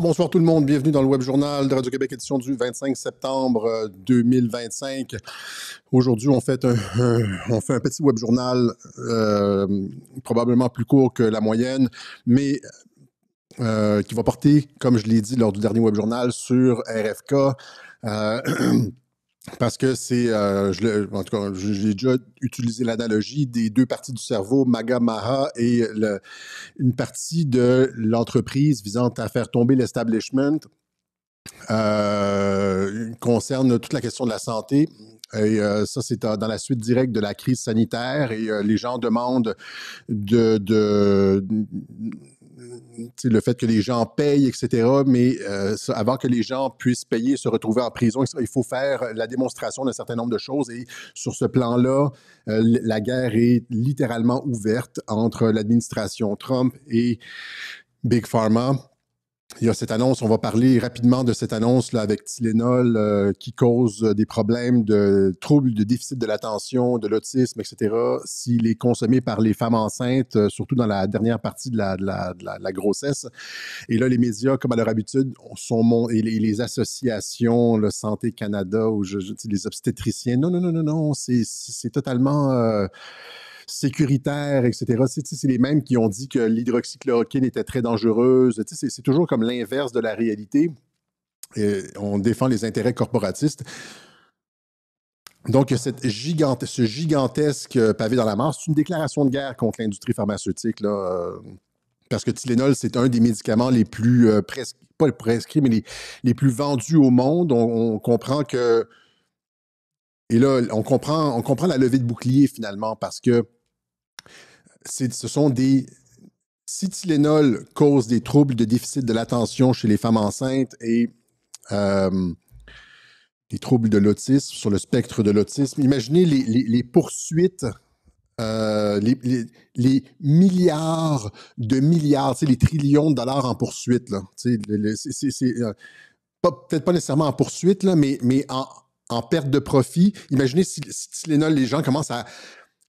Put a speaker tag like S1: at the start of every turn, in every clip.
S1: Bonsoir tout le monde. Bienvenue dans le Web Journal de Radio-Québec, édition du 25 septembre 2025. Aujourd'hui, on fait un petit Web Journal probablement plus court que la moyenne, mais qui va porter, comme je l'ai dit lors du dernier Web Journal, sur RFK. Parce que en tout cas, j'ai déjà utilisé l'analogie des deux parties du cerveau, MAGA, MAHA, et une partie de l'entreprise visant à faire tomber l'establishment concerne toute la question de la santé. Et ça, c'est dans la suite directe de la crise sanitaire. Et les gens demandent le fait que les gens payent, etc. Mais avant que les gens puissent payer, se retrouver en prison, il faut faire la démonstration d'un certain nombre de choses. Et sur ce plan-là, la guerre est littéralement ouverte entre l'administration Trump et Big Pharma. Il y a cette annonce, on va parler rapidement de cette annonce là, avec Tylenol qui cause des problèmes de troubles de déficit de l'attention, de l'autisme, etc. S'il est consommé par les femmes enceintes, surtout dans la dernière partie de la grossesse. Et là, les médias, comme à leur habitude, et les associations, le Santé Canada, ou les obstétriciens, non, c'est totalement... sécuritaire, etc. C'est les mêmes qui ont dit que l'hydroxychloroquine était très dangereuse. C'est toujours comme l'inverse de la réalité. Et on défend les intérêts corporatistes. Donc, ce gigantesque pavé dans la mare, c'est une déclaration de guerre contre l'industrie pharmaceutique, là, parce que Tylenol, c'est un des médicaments les plus, pas prescrits, mais les plus vendus au monde. On comprend que... Et là, on comprend la levée de bouclier, finalement, parce que ce sont des... Si Tylenol cause des troubles de déficit de l'attention chez les femmes enceintes et des troubles de l'autisme, sur le spectre de l'autisme, imaginez les poursuites, les milliards de milliards, les trillions de dollars en poursuite. Peut-être pas nécessairement en poursuite, là, mais en perte de profit. Imaginez si Tylenol, les gens commencent à...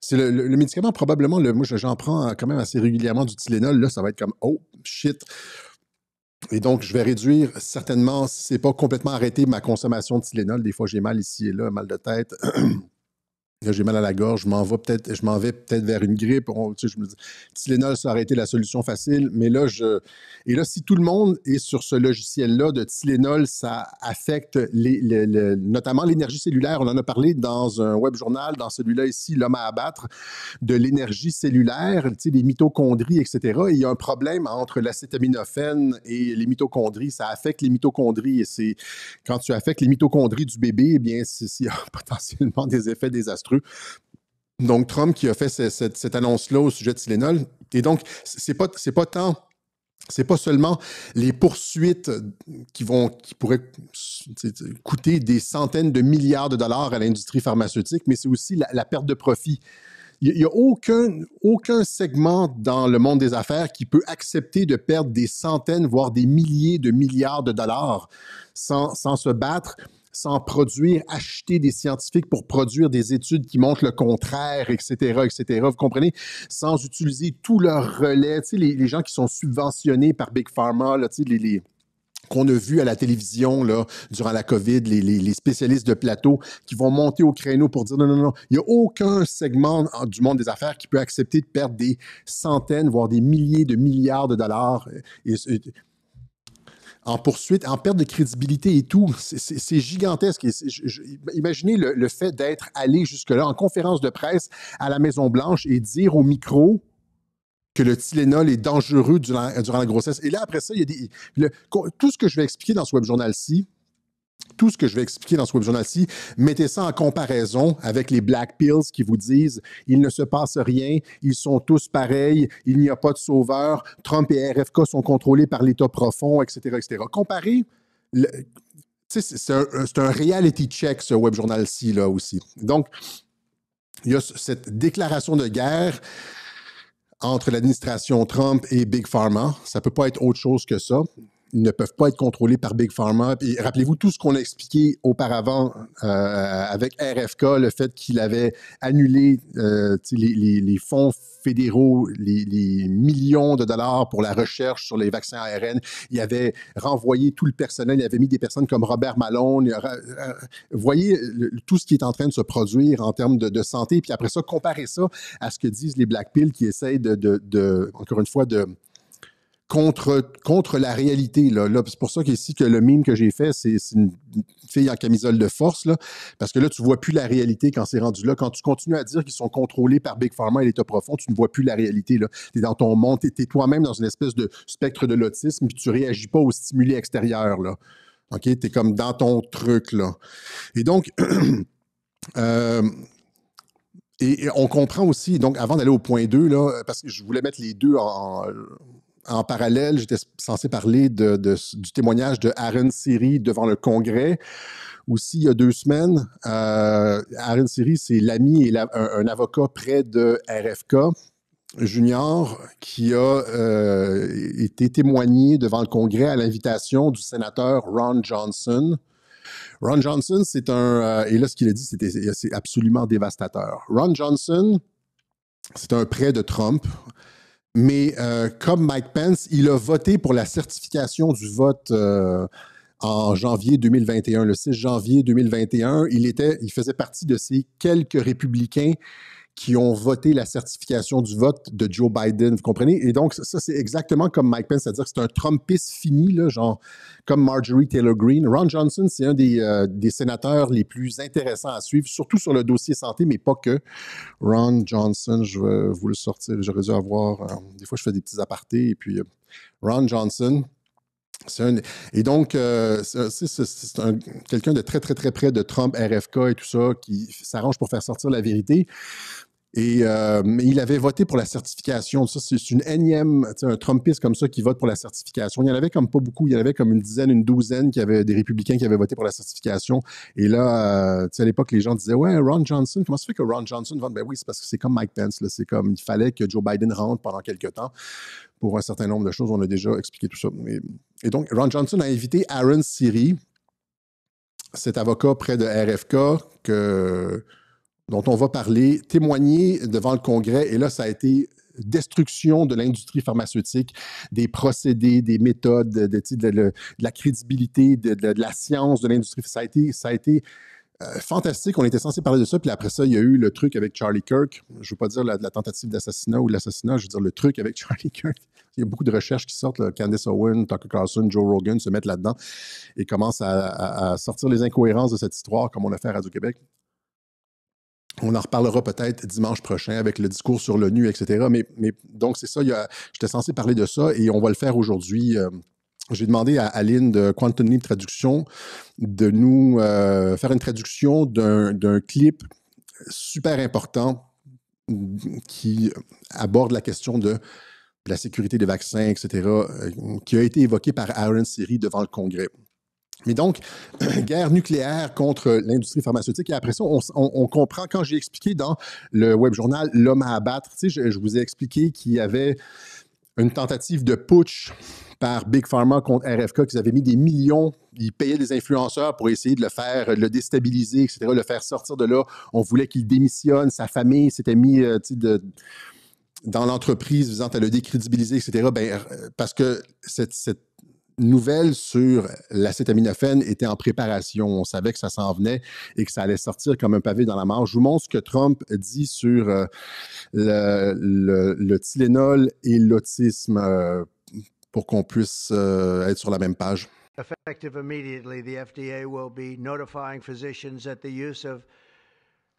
S1: C'est le médicament, probablement, moi j'en prends quand même assez régulièrement du Tylenol, là, ça va être comme « Oh, shit ». Et donc, je vais réduire certainement, si c'est pas complètement arrêter ma consommation de Tylenol. Des fois, j'ai mal ici et là, mal de tête. Là, j'ai mal à la gorge, je m'en vais peut-être vers une grippe. Je me dis, Tylenol, ça aurait été la solution facile. Mais là, si tout le monde est sur ce logiciel-là de Tylenol, ça affecte notamment l'énergie cellulaire. On en a parlé dans un web journal, dans celui-là ici, L'homme à abattre, de l'énergie cellulaire, les mitochondries, etc. Et il y a un problème entre l'acétaminophène et les mitochondries. Ça affecte les mitochondries. Et quand tu affectes les mitochondries du bébé, eh bien, il y a potentiellement des effets désastreux. Donc, Trump qui a fait cette annonce-là au sujet de Tylenol. Et donc, c'est pas seulement les poursuites qui pourraient coûter des centaines de milliards de dollars à l'industrie pharmaceutique, mais c'est aussi la perte de profit. Il n'y a aucun segment dans le monde des affaires qui peut accepter de perdre des centaines, voire des milliers de milliards de dollars sans se battre, sans produire, acheter des scientifiques pour produire des études qui montrent le contraire, etc., etc. Vous comprenez? Sans utiliser tout leur relais. Les gens qui sont subventionnés par Big Pharma, là, qu'on a vu à la télévision là, durant la COVID, les spécialistes de plateau qui vont monter au créneau pour dire non, il n'y a aucun segment du monde des affaires qui peut accepter de perdre des centaines, voire des milliers de milliards de dollars en poursuite, en perte de crédibilité et tout. C'est gigantesque. Imaginez le fait d'être allé jusque-là en conférence de presse à la Maison-Blanche et dire au micro que le Tylenol est dangereux durant la grossesse. Et là, après ça, il y a tout ce que je vais expliquer dans ce web journal-ci, mettez ça en comparaison avec les Black Pills qui vous disent « il ne se passe rien, ils sont tous pareils, il n'y a pas de sauveur, Trump et RFK sont contrôlés par l'État profond, etc. etc. » Comparez, c'est un reality check, ce web journal-ci, là aussi. Donc, il y a cette déclaration de guerre entre l'administration Trump et Big Pharma. Ça ne peut pas être autre chose que ça. ne peuvent pas être contrôlés par Big Pharma. Et rappelez-vous tout ce qu'on a expliqué auparavant avec RFK, le fait qu'il avait annulé les fonds fédéraux, les millions de dollars pour la recherche sur les vaccins ARN. Il avait renvoyé tout le personnel, il avait mis des personnes comme Robert Malone. Vous voyez tout ce qui est en train de se produire en termes de santé. Puis après ça, comparez ça à ce que disent les Black Pills qui essayent encore une fois, contre la réalité. Là, c'est pour ça qu'ici, que le meme que j'ai fait, c'est une fille en camisole de force, là, parce que là, tu ne vois plus la réalité quand c'est rendu là. Quand tu continues à dire qu'ils sont contrôlés par Big Pharma et l'État profond, tu ne vois plus la réalité. Tu es dans ton monde, tu es toi-même dans une espèce de spectre de l'autisme, puis tu ne réagis pas aux stimuli extérieurs. Là. OK? Tu es comme dans ton truc. Là. Et donc, et on comprend aussi, donc avant d'aller au point 2, là, parce que je voulais mettre les deux en parallèle, j'étais censé parler du témoignage de Aaron Siri devant le Congrès. Aussi, il y a 2 semaines, Aaron Siri, c'est l'ami et un avocat près de RFK Junior qui a été témoigné devant le Congrès à l'invitation du sénateur Ron Johnson. Ron Johnson, c'est et là, ce qu'il a dit, c'est absolument dévastateur. Ron Johnson, c'est un prêt de Trump. Mais comme Mike Pence, il a voté pour la certification du vote en janvier 2021, le 6 janvier 2021. Il faisait partie de ces quelques républicains qui ont voté la certification du vote de Joe Biden, vous comprenez? Et donc, ça, c'est exactement comme Mike Pence, c'est-à-dire que c'est un Trumpiste fini, là, genre comme Marjorie Taylor Greene. Ron Johnson, c'est un des sénateurs les plus intéressants à suivre, surtout sur le dossier santé, mais pas que. Ron Johnson, je vais vous le sortir, j'aurais dû avoir... des fois, je fais des petits apartés, et puis Ron Johnson... Et donc, c'est quelqu'un de très, très, très près de Trump, RFK et tout ça, qui s'arrange pour faire sortir la vérité. Mais il avait voté pour la certification. Ça, c'est une énième, un Trumpiste comme ça qui vote pour la certification. Il y en avait comme pas beaucoup. Il y en avait comme une douzaine des républicains qui avaient voté pour la certification. Et là, à l'époque, les gens disaient, ouais, Ron Johnson, comment ça fait que Ron Johnson vote? Ben oui, c'est parce que c'est comme Mike Pence. C'est comme, il fallait que Joe Biden rentre pendant quelques temps pour un certain nombre de choses. On a déjà expliqué tout ça. Et donc, Ron Johnson a invité Aaron Siri, cet avocat près de RFK, dont on va parler, témoigner devant le Congrès. Et là, ça a été destruction de l'industrie pharmaceutique, des procédés, des méthodes, de la crédibilité, de la science de l'industrie. Ça a été fantastique. On était censé parler de ça. Puis après ça, il y a eu le truc avec Charlie Kirk. Je ne veux pas dire la tentative d'assassinat ou l'assassinat, je veux dire le truc avec Charlie Kirk. Il y a beaucoup de recherches qui sortent. Là. Candace Owen, Tucker Carlson, Joe Rogan se mettent là-dedans et commencent à sortir les incohérences de cette histoire, comme on a fait à Radio-Québec. On en reparlera peut-être dimanche prochain avec le discours sur l'ONU, etc. Mais donc, c'est ça. J'étais censé parler de ça et on va le faire aujourd'hui. J'ai demandé à Aline de Quantum Leap Traduction de nous faire une traduction d'un clip super important qui aborde la question de la sécurité des vaccins, etc., qui a été évoqué par Aaron Siri devant le Congrès. Mais donc, guerre nucléaire contre l'industrie pharmaceutique. Et après ça, on comprend, quand j'ai expliqué dans le web journal L'homme à abattre, tu sais, je vous ai expliqué qu'il y avait une tentative de putsch par Big Pharma contre RFK, qu'ils avaient mis des millions, ils payaient des influenceurs pour essayer de le déstabiliser, etc., le faire sortir de là. On voulait qu'il démissionne, sa famille s'était mis dans l'entreprise visant à le décrédibiliser, etc. Parce que cette nouvelle sur l'acétaminophène était en préparation. On savait que ça s'en venait et que ça allait sortir comme un pavé dans la mare. Je vous montre ce que Trump dit sur le Tylenol et l'autisme pour qu'on puisse être sur la même page.
S2: Effective immediately, the FDA will be notifying physicians that the use of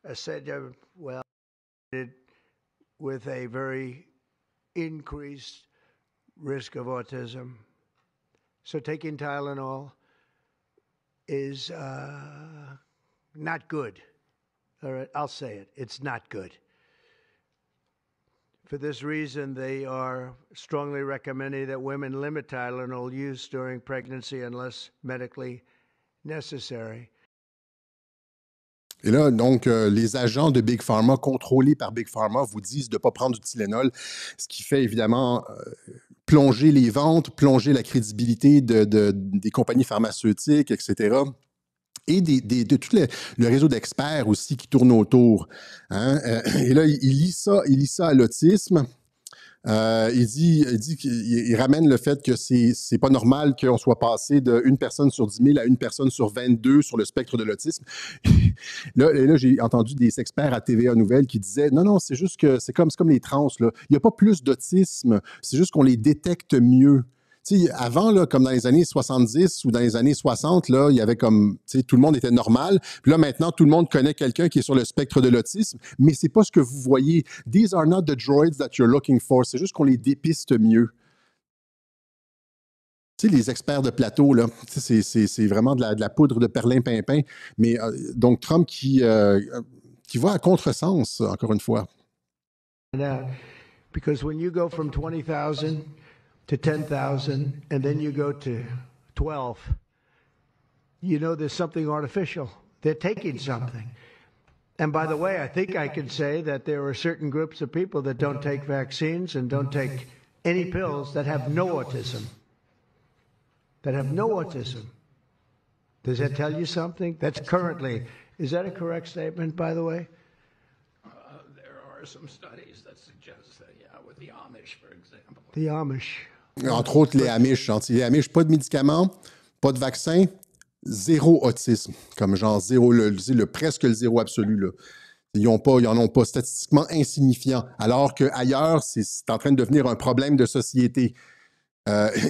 S2: acetaminophen with a very increased risk of autism. So taking Tylenol is not good. All right, I'll say it. It's not good. For this reason, they are strongly recommending that women limit Tylenol use during pregnancy unless medically necessary.
S1: Et là, donc, les agents de Big Pharma, contrôlés par Big Pharma, vous disent de ne pas prendre du Tylenol, ce qui fait évidemment plonger les ventes, plonger la crédibilité des compagnies pharmaceutiques, etc. Et de tout le réseau d'experts aussi qui tourne autour. Hein? Et là, il lit ça à l'autisme. Il dit qu'il ramène le fait que c'est pas normal qu'on soit passé de 1 personne sur 10 000 à 1 personne sur 22 sur le spectre de l'autisme. Là, j'ai entendu des experts à TVA Nouvelles qui disaient non, c'est juste que c'est comme les trans. Là. Il n'y a pas plus d'autisme, c'est juste qu'on les détecte mieux. Tu sais, avant, là, comme dans les années 70 ou dans les années 60, là, il y avait comme, tu sais, tout le monde était normal. Puis là, maintenant, tout le monde connaît quelqu'un qui est sur le spectre de l'autisme, mais c'est pas ce que vous voyez. These are not the droids that you're looking for. C'est juste qu'on les dépiste mieux. Tu sais, les experts de plateau, là, c'est vraiment de la poudre de perlimpinpin. Mais donc, Trump qui va à contresens, encore une fois.
S2: Because when you go from 20,000 to 10,000 and then you go to 12, you know there's something artificial. They're taking something. And by the way, I think I can say that there are certain groups of people that don't take vaccines and don't take any pills that have no autism. That have no autism. Does that tell you something? That's currently, is that a correct statement, by the way?
S3: There are some studies that suggest that, yeah, with the Amish, for example.
S2: The Amish.
S1: Entre autres, les Amish. Les Amish, pas de médicaments, pas de vaccin, zéro autisme. Comme genre zéro, presque le zéro absolu. Là. Ils en ont pas statistiquement insignifiant. Alors qu'ailleurs, c'est en train de devenir un problème de société.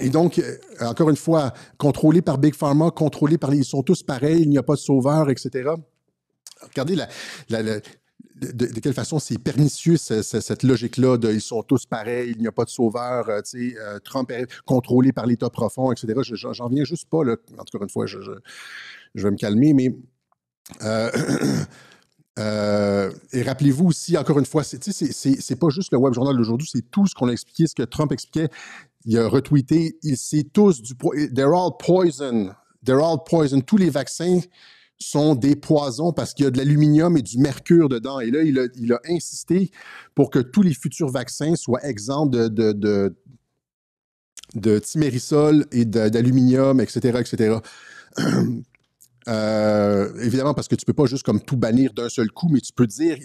S1: Et donc, encore une fois, contrôlés par Big Pharma, contrôlés par ils sont tous pareils, il n'y a pas de sauveur, etc. Regardez de quelle façon c'est pernicieux cette logique-là de ils sont tous pareils, il n'y a pas de sauveur, Trump est contrôlé par l'État profond, etc. J'en viens juste pas, là. Encore une fois, je vais me calmer, mais et rappelez-vous aussi, encore une fois, c'est pas juste le Web Journal d'aujourd'hui, c'est tout ce qu'on a expliqué, ce que Trump expliquait. Il a retweeté, c'est tous they're all poison. They're all poison. Tous les vaccins sont des poisons parce qu'il y a de l'aluminium et du mercure dedans. Et là, il a insisté pour que tous les futurs vaccins soient exempts de thimerosal et d'aluminium, etc., etc. Évidemment, parce que tu ne peux pas juste comme tout bannir d'un seul coup, mais tu peux dire,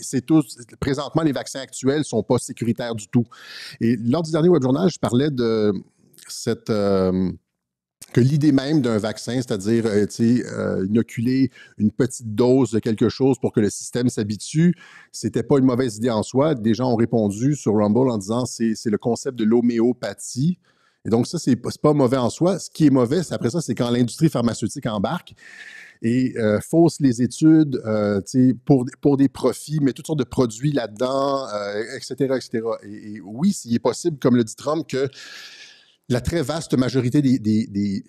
S1: présentement, les vaccins actuels ne sont pas sécuritaires du tout. Et lors du dernier Web Journal, je parlais de que l'idée même d'un vaccin, c'est-à-dire inoculer une petite dose de quelque chose pour que le système s'habitue, c'était pas une mauvaise idée en soi. Des gens ont répondu sur Rumble en disant c'est le concept de l'homéopathie. Et donc ça, c'est pas mauvais en soi. Ce qui est mauvais, après ça, c'est quand l'industrie pharmaceutique embarque et fausse les études pour des profits, met toutes sortes de produits là-dedans, etc., etc. Et oui, s'il est possible, comme le dit Trump, que la très vaste majorité des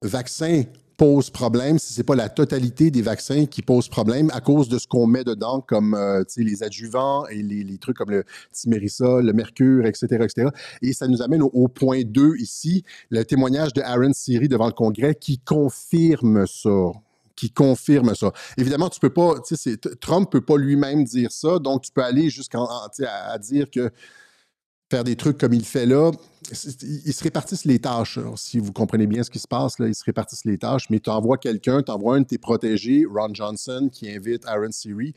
S1: vaccins pose problème, si ce n'est pas la totalité des vaccins qui posent problème à cause de ce qu'on met dedans, comme les adjuvants et les trucs comme le thimerosal, le mercure, etc., etc. Et ça nous amène au point 2 ici, le témoignage de Aaron Siri devant le Congrès qui confirme ça. Évidemment, tu peux pas, Trump ne peut pas lui-même dire ça, donc tu peux aller jusqu'à dire que faire des trucs comme il fait là, ils se répartissent les tâches. Alors, si vous comprenez bien ce qui se passe, là, ils se répartissent les tâches, mais tu envoies quelqu'un, tu envoies un de tes protégés, Ron Johnson, qui invite Aaron Siri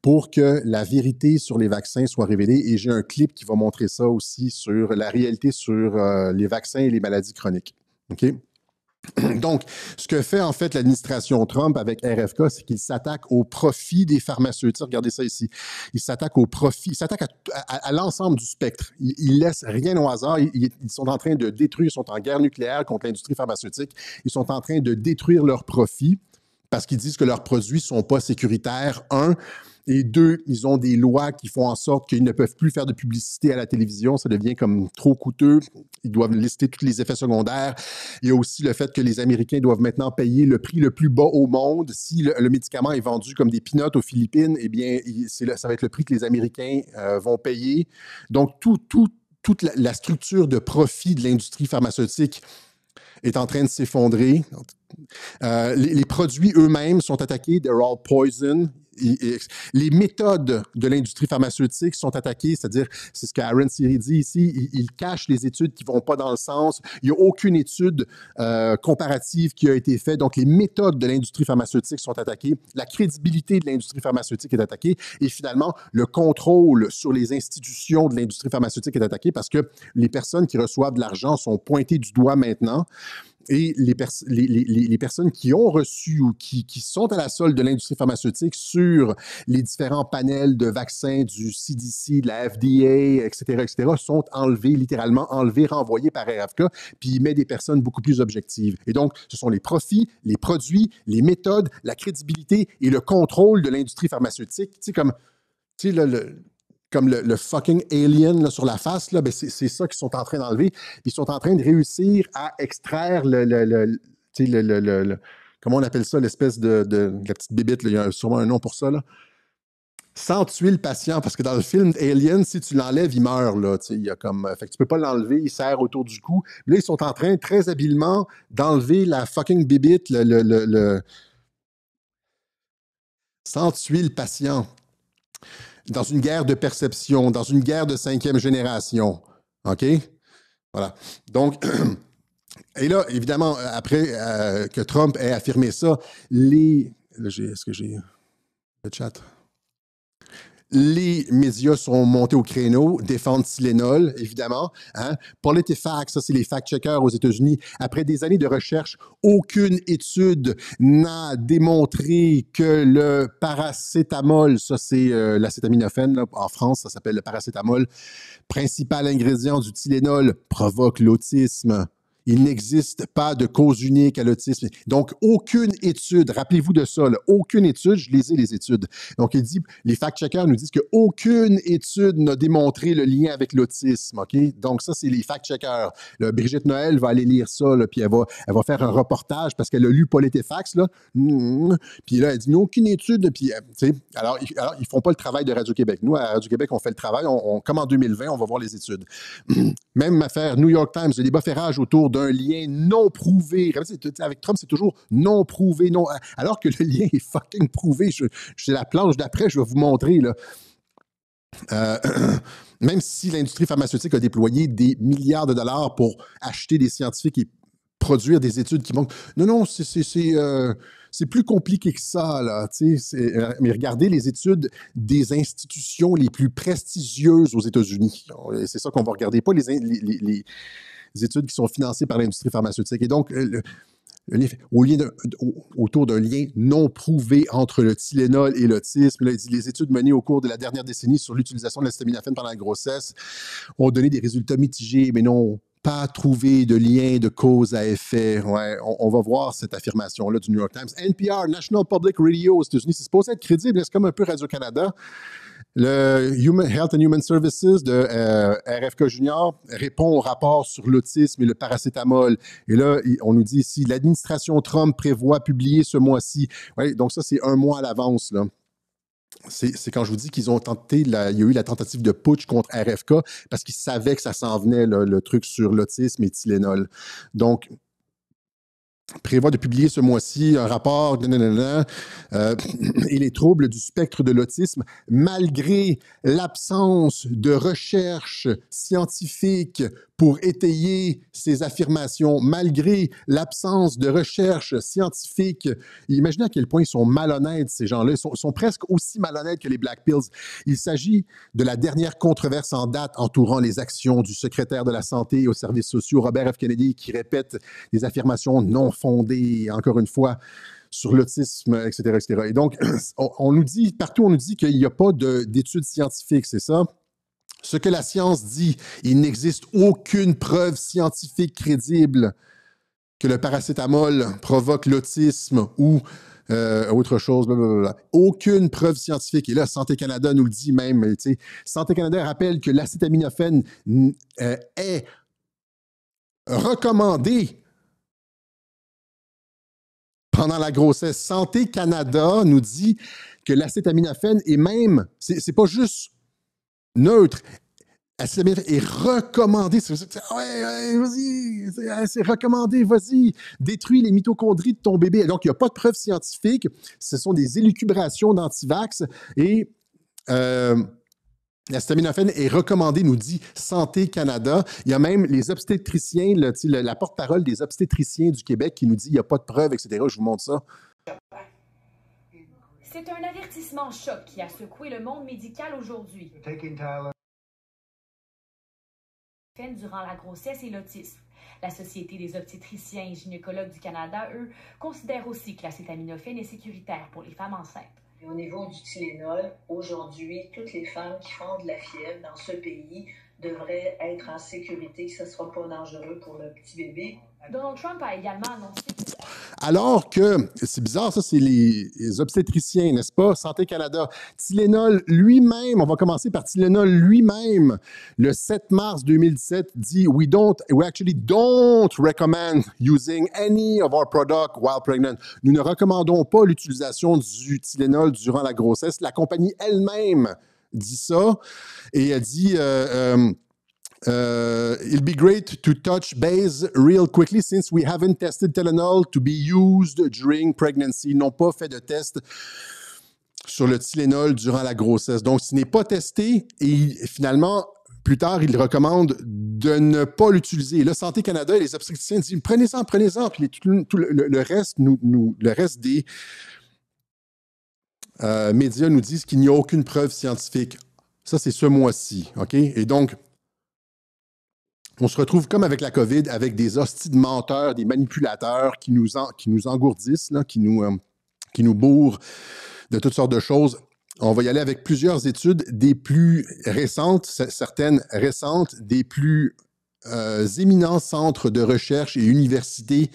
S1: pour que la vérité sur les vaccins soit révélée. Et j'ai un clip qui va montrer ça aussi sur la réalité sur les vaccins et les maladies chroniques. OK? Donc, ce que fait en fait l'administration Trump avec RFK, c'est qu'il s'attaque au profit des pharmaceutiques. Regardez ça ici. Il s'attaque au profit, il s'attaque à l'ensemble du spectre. Il laisse rien au hasard. Ils sont en train de détruire, ils sont en guerre nucléaire contre l'industrie pharmaceutique. Ils sont en train de détruire leurs profits parce qu'ils disent que leurs produits ne sont pas sécuritaires, 1. Et 2, ils ont des lois qui font en sorte qu'ils ne peuvent plus faire de publicité à la télévision. Ça devient comme trop coûteux. Ils doivent lister tous les effets secondaires. Il y a aussi le fait que les Américains doivent maintenant payer le prix le plus bas au monde. Si le médicament est vendu comme des peanuts aux Philippines, eh bien, ça va être le prix que les Américains vont payer. Donc, toute la structure de profit de l'industrie pharmaceutique est en train de s'effondrer. Les produits eux-mêmes sont attaqués. They're all poison. les méthodes de l'industrie pharmaceutique sont attaquées, c'est-à-dire, c'est ce que Aaron Siri dit ici, il cache les études qui ne vont pas dans le sens. Il n'y a aucune étude comparative qui a été faite. Donc, les méthodes de l'industrie pharmaceutique sont attaquées. La crédibilité de l'industrie pharmaceutique est attaquée. Et finalement, le contrôle sur les institutions de l'industrie pharmaceutique est attaqué parce que les personnes qui reçoivent de l'argent sont pointées du doigt maintenant. Et les personnes qui ont reçu ou qui sont à la solde de l'industrie pharmaceutique sur les différents panels de vaccins du CDC, de la FDA, etc., sont enlevées, littéralement enlevées, renvoyées par RFK, puis il met des personnes beaucoup plus objectives. Et donc, ce sont les profits, les produits, les méthodes, la crédibilité et le contrôle de l'industrie pharmaceutique. Tu sais, comme le fucking alien là, sur la face, là, ben c'est ça qu'ils sont en train d'enlever. Ils sont en train de réussir à extraire comment on appelle ça, l'espèce de la petite bébite, là, il y a sûrement un nom pour ça, là. Sans tuer le patient, parce que dans le film Alien, si tu l'enlèves, il meurt, là. Il y a comme, fait que tu peux pas l'enlever, il serre autour du cou. Là, ils sont en train, très habilement, d'enlever la fucking bébite, sans tuer le patient. Dans une guerre de perception, dans une guerre de 5e génération. OK? Voilà. Donc, et là, évidemment, après que Trump ait affirmé ça, est-ce que j'ai le chat? Les médias sont montés au créneau, défendent Tylenol, évidemment. Hein? PolitiFact, ça, c'est les fact-checkers aux États-Unis. Après des années de recherche, aucune étude n'a démontré que le paracétamol, ça, c'est l'acétaminophène, là, en France, ça s'appelle le paracétamol, principal ingrédient du Tylenol, provoque l'autisme. Il n'existe pas de cause unique à l'autisme. Donc, aucune étude, rappelez-vous de ça, là, aucune étude, je lisais les études. Donc, il dit, les fact-checkers nous disent qu'aucune étude n'a démontré le lien avec l'autisme, OK? Donc, ça, c'est les fact-checkers. Là, Brigitte Noël va aller lire ça, là, puis elle va faire un reportage parce qu'elle a lu PolitiFact, là. Puis là, elle dit, aucune étude, puis, tu sais, alors, ils font pas le travail de Radio-Québec. Nous, à Radio-Québec, on fait le travail, comme en 2020, on va voir les études. Même affaire New York Times, le débat fait rage autour d'un lien non prouvé. Avec Trump, c'est toujours non prouvé, non. Alors que le lien est fucking prouvé. C'est la planche d'après, je vais vous montrer, là. Même si l'industrie pharmaceutique a déployé des milliards de dollars pour acheter des scientifiques et produire des études qui montrent. Non, c'est plus compliqué que ça, là. Mais regardez les études des institutions les plus prestigieuses aux États-Unis. C'est ça qu'on va regarder, pas les études qui sont financées par l'industrie pharmaceutique. Et donc, autour d'un lien non prouvé entre le Tylenol et l'autisme. Là, il dit, les études menées au cours de la dernière décennie sur l'utilisation de l'acétaminophène pendant la grossesse ont donné des résultats mitigés, mais n'ont pas trouvé de lien de cause à effet. Ouais, on va voir cette affirmation-là du New York Times. NPR, National Public Radio aux États-Unis, c'est supposé être crédible, c'est comme un peu Radio-Canada. Le Health and Human Services de RFK Junior répond au rapport sur l'autisme et le paracétamol. Et là, on nous dit ici, l'administration Trump prévoit publier ce mois-ci. Ouais, donc ça, c'est un mois à l'avance, là. C'est quand je vous dis qu'ils ont tenté, il y a eu la tentative de putsch contre RFK parce qu'ils savaient que ça s'en venait, là, le truc sur l'autisme et Tylenol. Donc, prévoit de publier ce mois-ci un rapport et les troubles du spectre de l'autisme, malgré l'absence de recherche scientifique pour étayer ces affirmations, malgré l'absence de recherche scientifique. Imaginez à quel point ils sont malhonnêtes, ces gens-là. Ils sont presque aussi malhonnêtes que les Black Pills. Il s'agit de la dernière controverse en date entourant les actions du secrétaire de la Santé et aux services sociaux, Robert F. Kennedy, qui répète des affirmations non fondées, encore une fois, sur l'autisme, etc., etc. Et donc, on nous dit, partout, on nous dit qu'il n'y a pas d'études scientifiques, c'est ça? Ce que la science dit, il n'existe aucune preuve scientifique crédible que le paracétamol provoque l'autisme ou autre chose, blablabla. Aucune preuve scientifique. Et là, Santé Canada nous le dit même. Santé Canada rappelle que l'acétaminophène est recommandé pendant la grossesse. Santé Canada nous dit que l'acétaminophène est même, c'est pas juste neutre, Acétaminophène est recommandé. Ouais, vas-y, c'est recommandé, vas-y. Détruis les mitochondries de ton bébé. Donc, il n'y a pas de preuve scientifique. Ce sont des élucubrations d'antivax. Et l'acétaminophène est recommandé, nous dit Santé Canada. Il y a même les obstétriciens, la porte-parole des obstétriciens du Québec qui nous dit qu'il n'y a pas de preuve, etc. Je vous montre ça.
S4: C'est un avertissement choc qui a secoué le monde médical aujourd'hui. Durant la grossesse et l'autisme. La Société des obstétriciens et gynécologues du Canada, eux, considèrent aussi que l'acétaminophène est sécuritaire pour les femmes enceintes.
S5: Et au niveau du Tylenol, aujourd'hui, toutes les femmes qui font de la fièvre dans ce pays devraient être en sécurité, que ce ne sera pas dangereux pour le petit bébé.
S4: Donald Trump a également annoncé...
S1: Alors que, c'est bizarre, ça, c'est les obstétriciens, n'est-ce pas? Santé Canada. Tylenol lui-même, on va commencer par Tylenol lui-même, le 7 mars 2017, dit « We actually don't recommend using any of our products while pregnant. » Nous ne recommandons pas l'utilisation du Tylenol durant la grossesse. La compagnie elle-même dit ça et elle dit... it'll be great to touch base real quickly since we haven't tested Tylenol to be used during pregnancy. Ils n'ont pas fait de test sur le Tylenol durant la grossesse. Donc, ce n'est pas testé et finalement, plus tard, ils recommandent de ne pas l'utiliser. Et là, Santé Canada et les obstétriciens disent prenez-en. Puis tout le reste, le reste des médias nous disent qu'il n'y a aucune preuve scientifique. Ça, c'est ce mois-ci. OK? Et donc, on se retrouve comme avec la COVID, avec des hosties de menteurs, des manipulateurs qui nous engourdissent, là, qui nous bourrent de toutes sortes de choses. On va y aller avec plusieurs études, des plus récentes, certaines récentes, des plus éminents centres de recherche et universités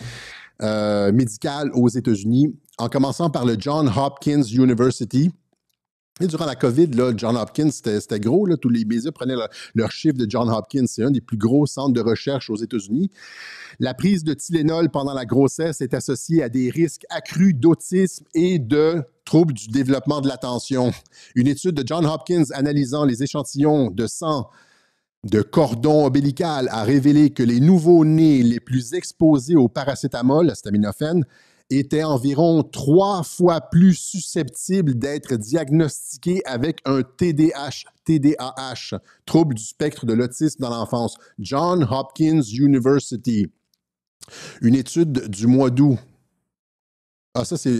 S1: médicales aux États-Unis, en commençant par le Johns Hopkins University. Et durant la COVID, là, Johns Hopkins, c'était gros. Là, tous les médias prenaient leur chiffre de Johns Hopkins. C'est un des plus gros centres de recherche aux États-Unis. La prise de Tylenol pendant la grossesse est associée à des risques accrus d'autisme et de troubles du développement de l'attention. Une étude de Johns Hopkins analysant les échantillons de sang de cordon ombilical a révélé que les nouveau-nés les plus exposés au paracétamol, l'acétaminophène, étaient environ 3 fois plus susceptibles d'être diagnostiqués avec un TDAH, trouble du spectre de l'autisme dans l'enfance. Johns Hopkins University. Une étude du mois d'août. Ah, ça, c'est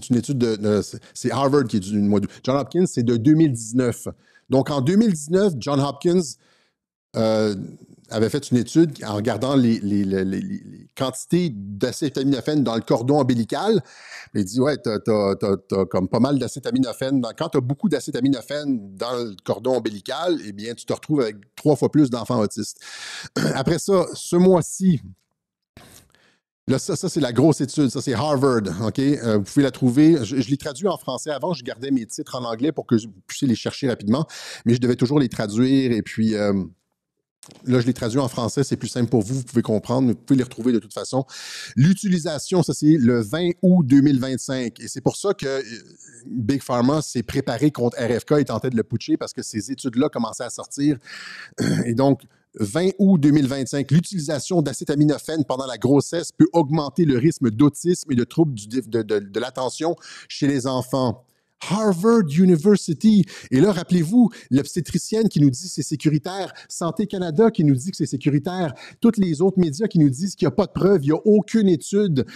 S1: une étude c'est Harvard qui est du mois d'août. Johns Hopkins, c'est de 2019. Donc, en 2019, Johns Hopkins avait fait une étude en regardant les quantités d'acétaminophène dans le cordon ombilical. Il dit, ouais, t'as comme pas mal d'acétaminophène. Quand tu as beaucoup d'acétaminophène dans le cordon ombilical, eh bien, tu te retrouves avec 3 fois plus d'enfants autistes. Après ça, ce mois-ci, là, ça c'est la grosse étude. Ça, c'est Harvard. OK? Vous pouvez la trouver. Je l'ai traduit en français avant. Je gardais mes titres en anglais pour que vous puissiez les chercher rapidement. Mais je devais toujours les traduire. Et puis, là, je les traduis en français. C'est plus simple pour vous. Vous pouvez comprendre. Mais vous pouvez les retrouver de toute façon. L'utilisation, ça, c'est le 20 août 2025. Et c'est pour ça que Big Pharma s'est préparé contre RFK et tentait de le putcher parce que ces études-là commençaient à sortir. Et donc, 20 août 2025, l'utilisation d'acétaminophène pendant la grossesse peut augmenter le risque d'autisme et de troubles de l'attention chez les enfants. Harvard University. Et là, rappelez-vous, l'obstétricienne qui nous dit que c'est sécuritaire, Santé Canada qui nous dit que c'est sécuritaire, tous les autres médias qui nous disent qu'il n'y a pas de preuve, il n'y a aucune étude.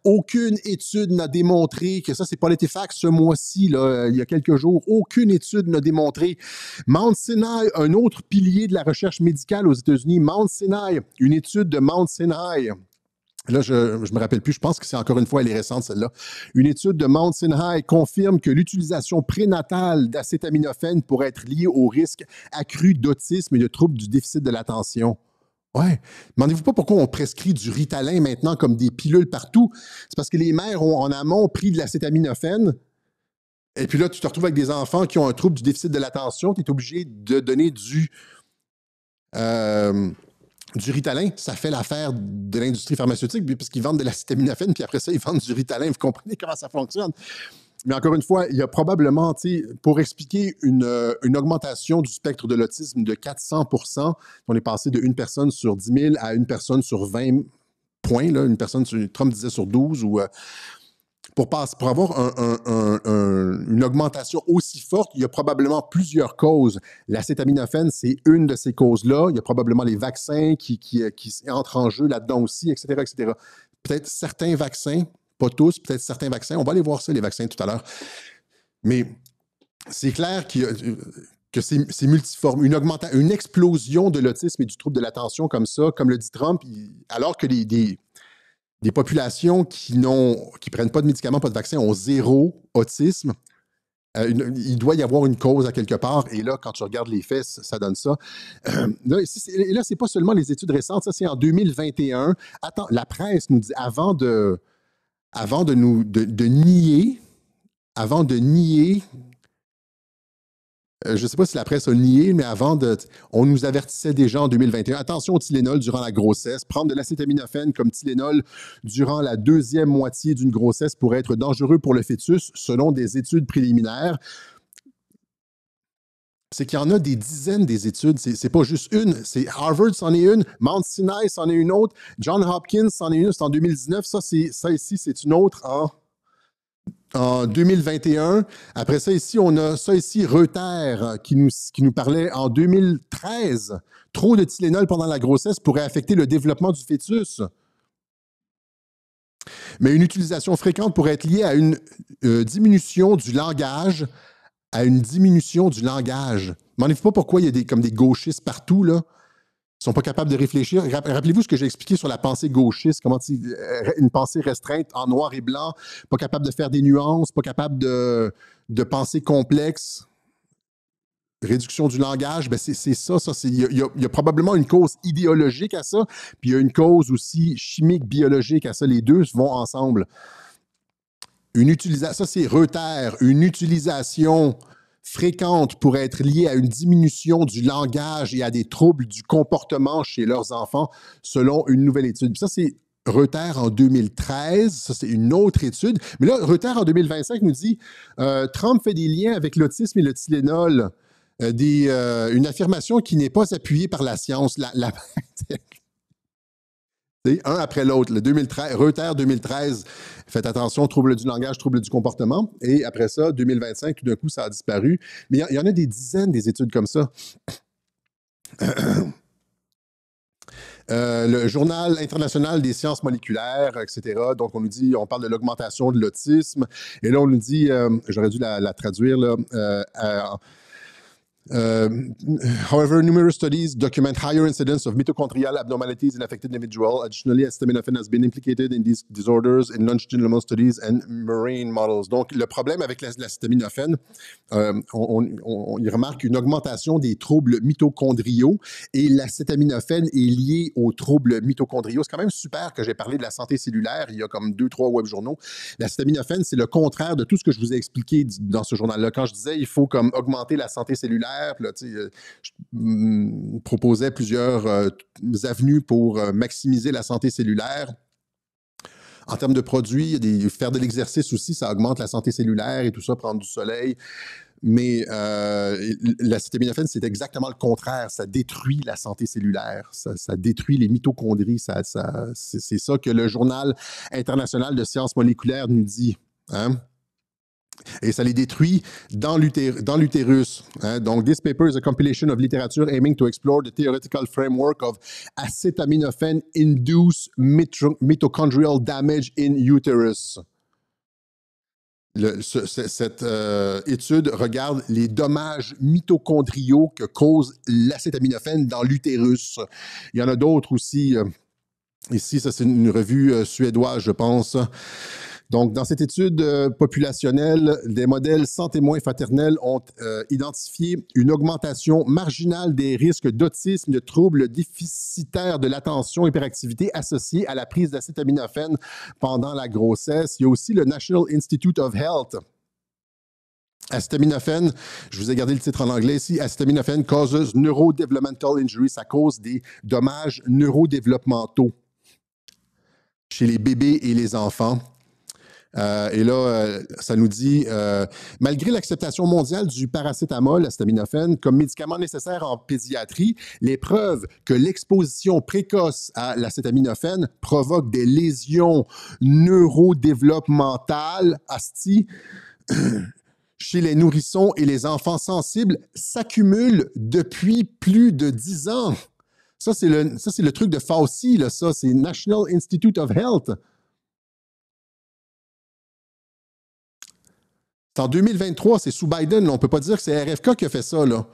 S1: Aucune étude n'a démontré que ça, c'est PolitiFact ce mois-ci, là, il y a quelques jours. Aucune étude n'a démontré. Mount Sinai, un autre pilier de la recherche médicale aux États-Unis, Mount Sinai, une étude de Mount Sinai. Là, je ne me rappelle plus, je pense que c'est encore une fois, elle est récente celle-là. Une étude de Mount Sinai confirme que l'utilisation prénatale d'acétaminophène pourrait être liée au risque accru d'autisme et de troubles du déficit de l'attention. Ouais. Demandez-vous pas pourquoi on prescrit du Ritalin maintenant comme des pilules partout. C'est parce que les mères ont en amont pris de l'acétaminophène. Et puis là, tu te retrouves avec des enfants qui ont un trouble du déficit de l'attention. Tu es obligé de donner du Ritalin. Ça fait l'affaire de l'industrie pharmaceutique parce qu'ils vendent de l'acétaminophène puis après ça, ils vendent du Ritalin. Vous comprenez comment ça fonctionne? Mais encore une fois, il y a probablement, pour expliquer une augmentation du spectre de l'autisme de 400 %, on est passé de 1 personne sur 10 000 à 1 personne sur 20 points, là, une personne, Trump disait sur 12, ou pour avoir une augmentation aussi forte, il y a probablement plusieurs causes. L'acétaminophène, c'est une de ces causes-là. Il y a probablement les vaccins qui entrent en jeu là-dedans aussi, etc., etc. Peut-être certains vaccins, pas tous, peut-être certains vaccins. On va aller voir ça, les vaccins, tout à l'heure. Mais c'est clair que c'est multiforme. Une explosion de l'autisme et du trouble de l'attention comme ça, comme le dit Trump, alors que des populations qui prennent pas de médicaments, pas de vaccins, ont 0 autisme, il doit y avoir une cause à quelque part. Et là, quand tu regardes les faits, ça donne ça. Là, c'est pas seulement les études récentes, ça, c'est en 2021. Attends, la presse nous dit, avant de nier, je ne sais pas si la presse a nié, mais on nous avertissait déjà en 2021. Attention au Tylenol durant la grossesse. Prendre de l'acétaminophène comme Tylenol durant la 2e moitié d'une grossesse pourrait être dangereux pour le fœtus, selon des études préliminaires. C'est qu'il y en a des dizaines des études. C'est pas juste une. Harvard, c'en est une. Mount Sinai, c'en est une autre. Johns Hopkins, c'en est une. C'est en 2019. Ça ici, c'est une autre en 2021. Après ça, ici, on a ça ici, Reuters, qui nous parlait en 2013. Trop de Tylenol pendant la grossesse pourrait affecter le développement du fœtus. Mais une utilisation fréquente pourrait être liée à une diminution du langage. Demandez-vous pas pourquoi il y a comme des gauchistes partout, là. Ils sont pas capables de réfléchir. Rappelez-vous ce que j'ai expliqué sur la pensée gauchiste, une pensée restreinte en noir et blanc, pas capable de faire des nuances, pas capable de penser complexe. Réduction du langage, ben c'est ça. Il y a probablement une cause idéologique à ça, puis il y a une cause aussi chimique, biologique à ça. Les deux vont ensemble. Ça, c'est Reuters. Une utilisation fréquente pourrait être liée à une diminution du langage et à des troubles du comportement chez leurs enfants, selon une nouvelle étude. Puis ça, c'est Reuters en 2013. Ça, c'est une autre étude. Mais là, Reuters en 2025 nous dit Trump fait des liens avec l'autisme et le Tylenol. Une affirmation qui n'est pas appuyée par la science. Un après l'autre. Reuters 2013, faites attention, trouble du langage, trouble du comportement. Et après ça, 2025, tout d'un coup, ça a disparu. Mais il y en a des dizaines des études comme ça. Le Journal international des sciences moléculaires, etc. Donc, on parle de l'augmentation de l'autisme. Et là, on nous dit, j'aurais dû la traduire, là, however, numerous studies document higher incidence of mitochondrial abnormalities in affected individuals. Additionally, acetaminophen has been implicated in these disorders in longitudinal studies and marine models. Donc, le problème avec l'acétaminophène, il remarque une augmentation des troubles mitochondriaux et l'acétaminophène est lié aux troubles mitochondriaux. C'est quand même super que j'ai parlé de la santé cellulaire. Il y a comme 2-3 web-journaux. L'acétaminophène, c'est le contraire de tout ce que je vous ai expliqué dans ce journal-là. Quand je disais il faut comme augmenter la santé cellulaire, puis là, je proposais plusieurs avenues pour maximiser la santé cellulaire. En termes de produits, faire de l'exercice aussi, ça augmente la santé cellulaire et tout ça, prendre du soleil. Mais l'acétaminophène, c'est exactement le contraire. Ça détruit la santé cellulaire. Ça détruit les mitochondries. C'est ça que le Journal international de sciences moléculaires nous dit. Hein? Et ça les détruit dans l'utérus. Hein? Donc, this paper is a compilation of literature aiming to explore the theoretical framework of acetaminophen-induced mitochondrial damage in uterus. Cette étude regarde les dommages mitochondriaux que cause l'acétaminophène dans l'utérus. Il y en a d'autres aussi. Ici, ça, c'est une revue suédoise, je pense. Donc, dans cette étude populationnelle, des modèles sans témoins fraternels ont identifié une augmentation marginale des risques d'autisme, de troubles déficitaires de l'attention, hyperactivité associés à la prise d'acétaminophène pendant la grossesse. Il y a aussi le National Institute of Health. Acétaminophène, je vous ai gardé le titre en anglais ici, acétaminophène causes neurodevelopmental injury, ça cause des dommages neurodéveloppementaux chez les bébés et les enfants. Et là, ça nous dit, malgré l'acceptation mondiale du paracétamol, l'acétaminophène, comme médicament nécessaire en pédiatrie, les preuves que l'exposition précoce à l'acétaminophène provoque des lésions neurodéveloppementales, chez les nourrissons et les enfants sensibles s'accumulent depuis plus de 10 ans. Ça, c'est le truc de Fauci, là, ça, c'est National Institute of Health. C'est en 2023, c'est sous Biden. Là. On ne peut pas dire que c'est RFK qui a fait ça. Là.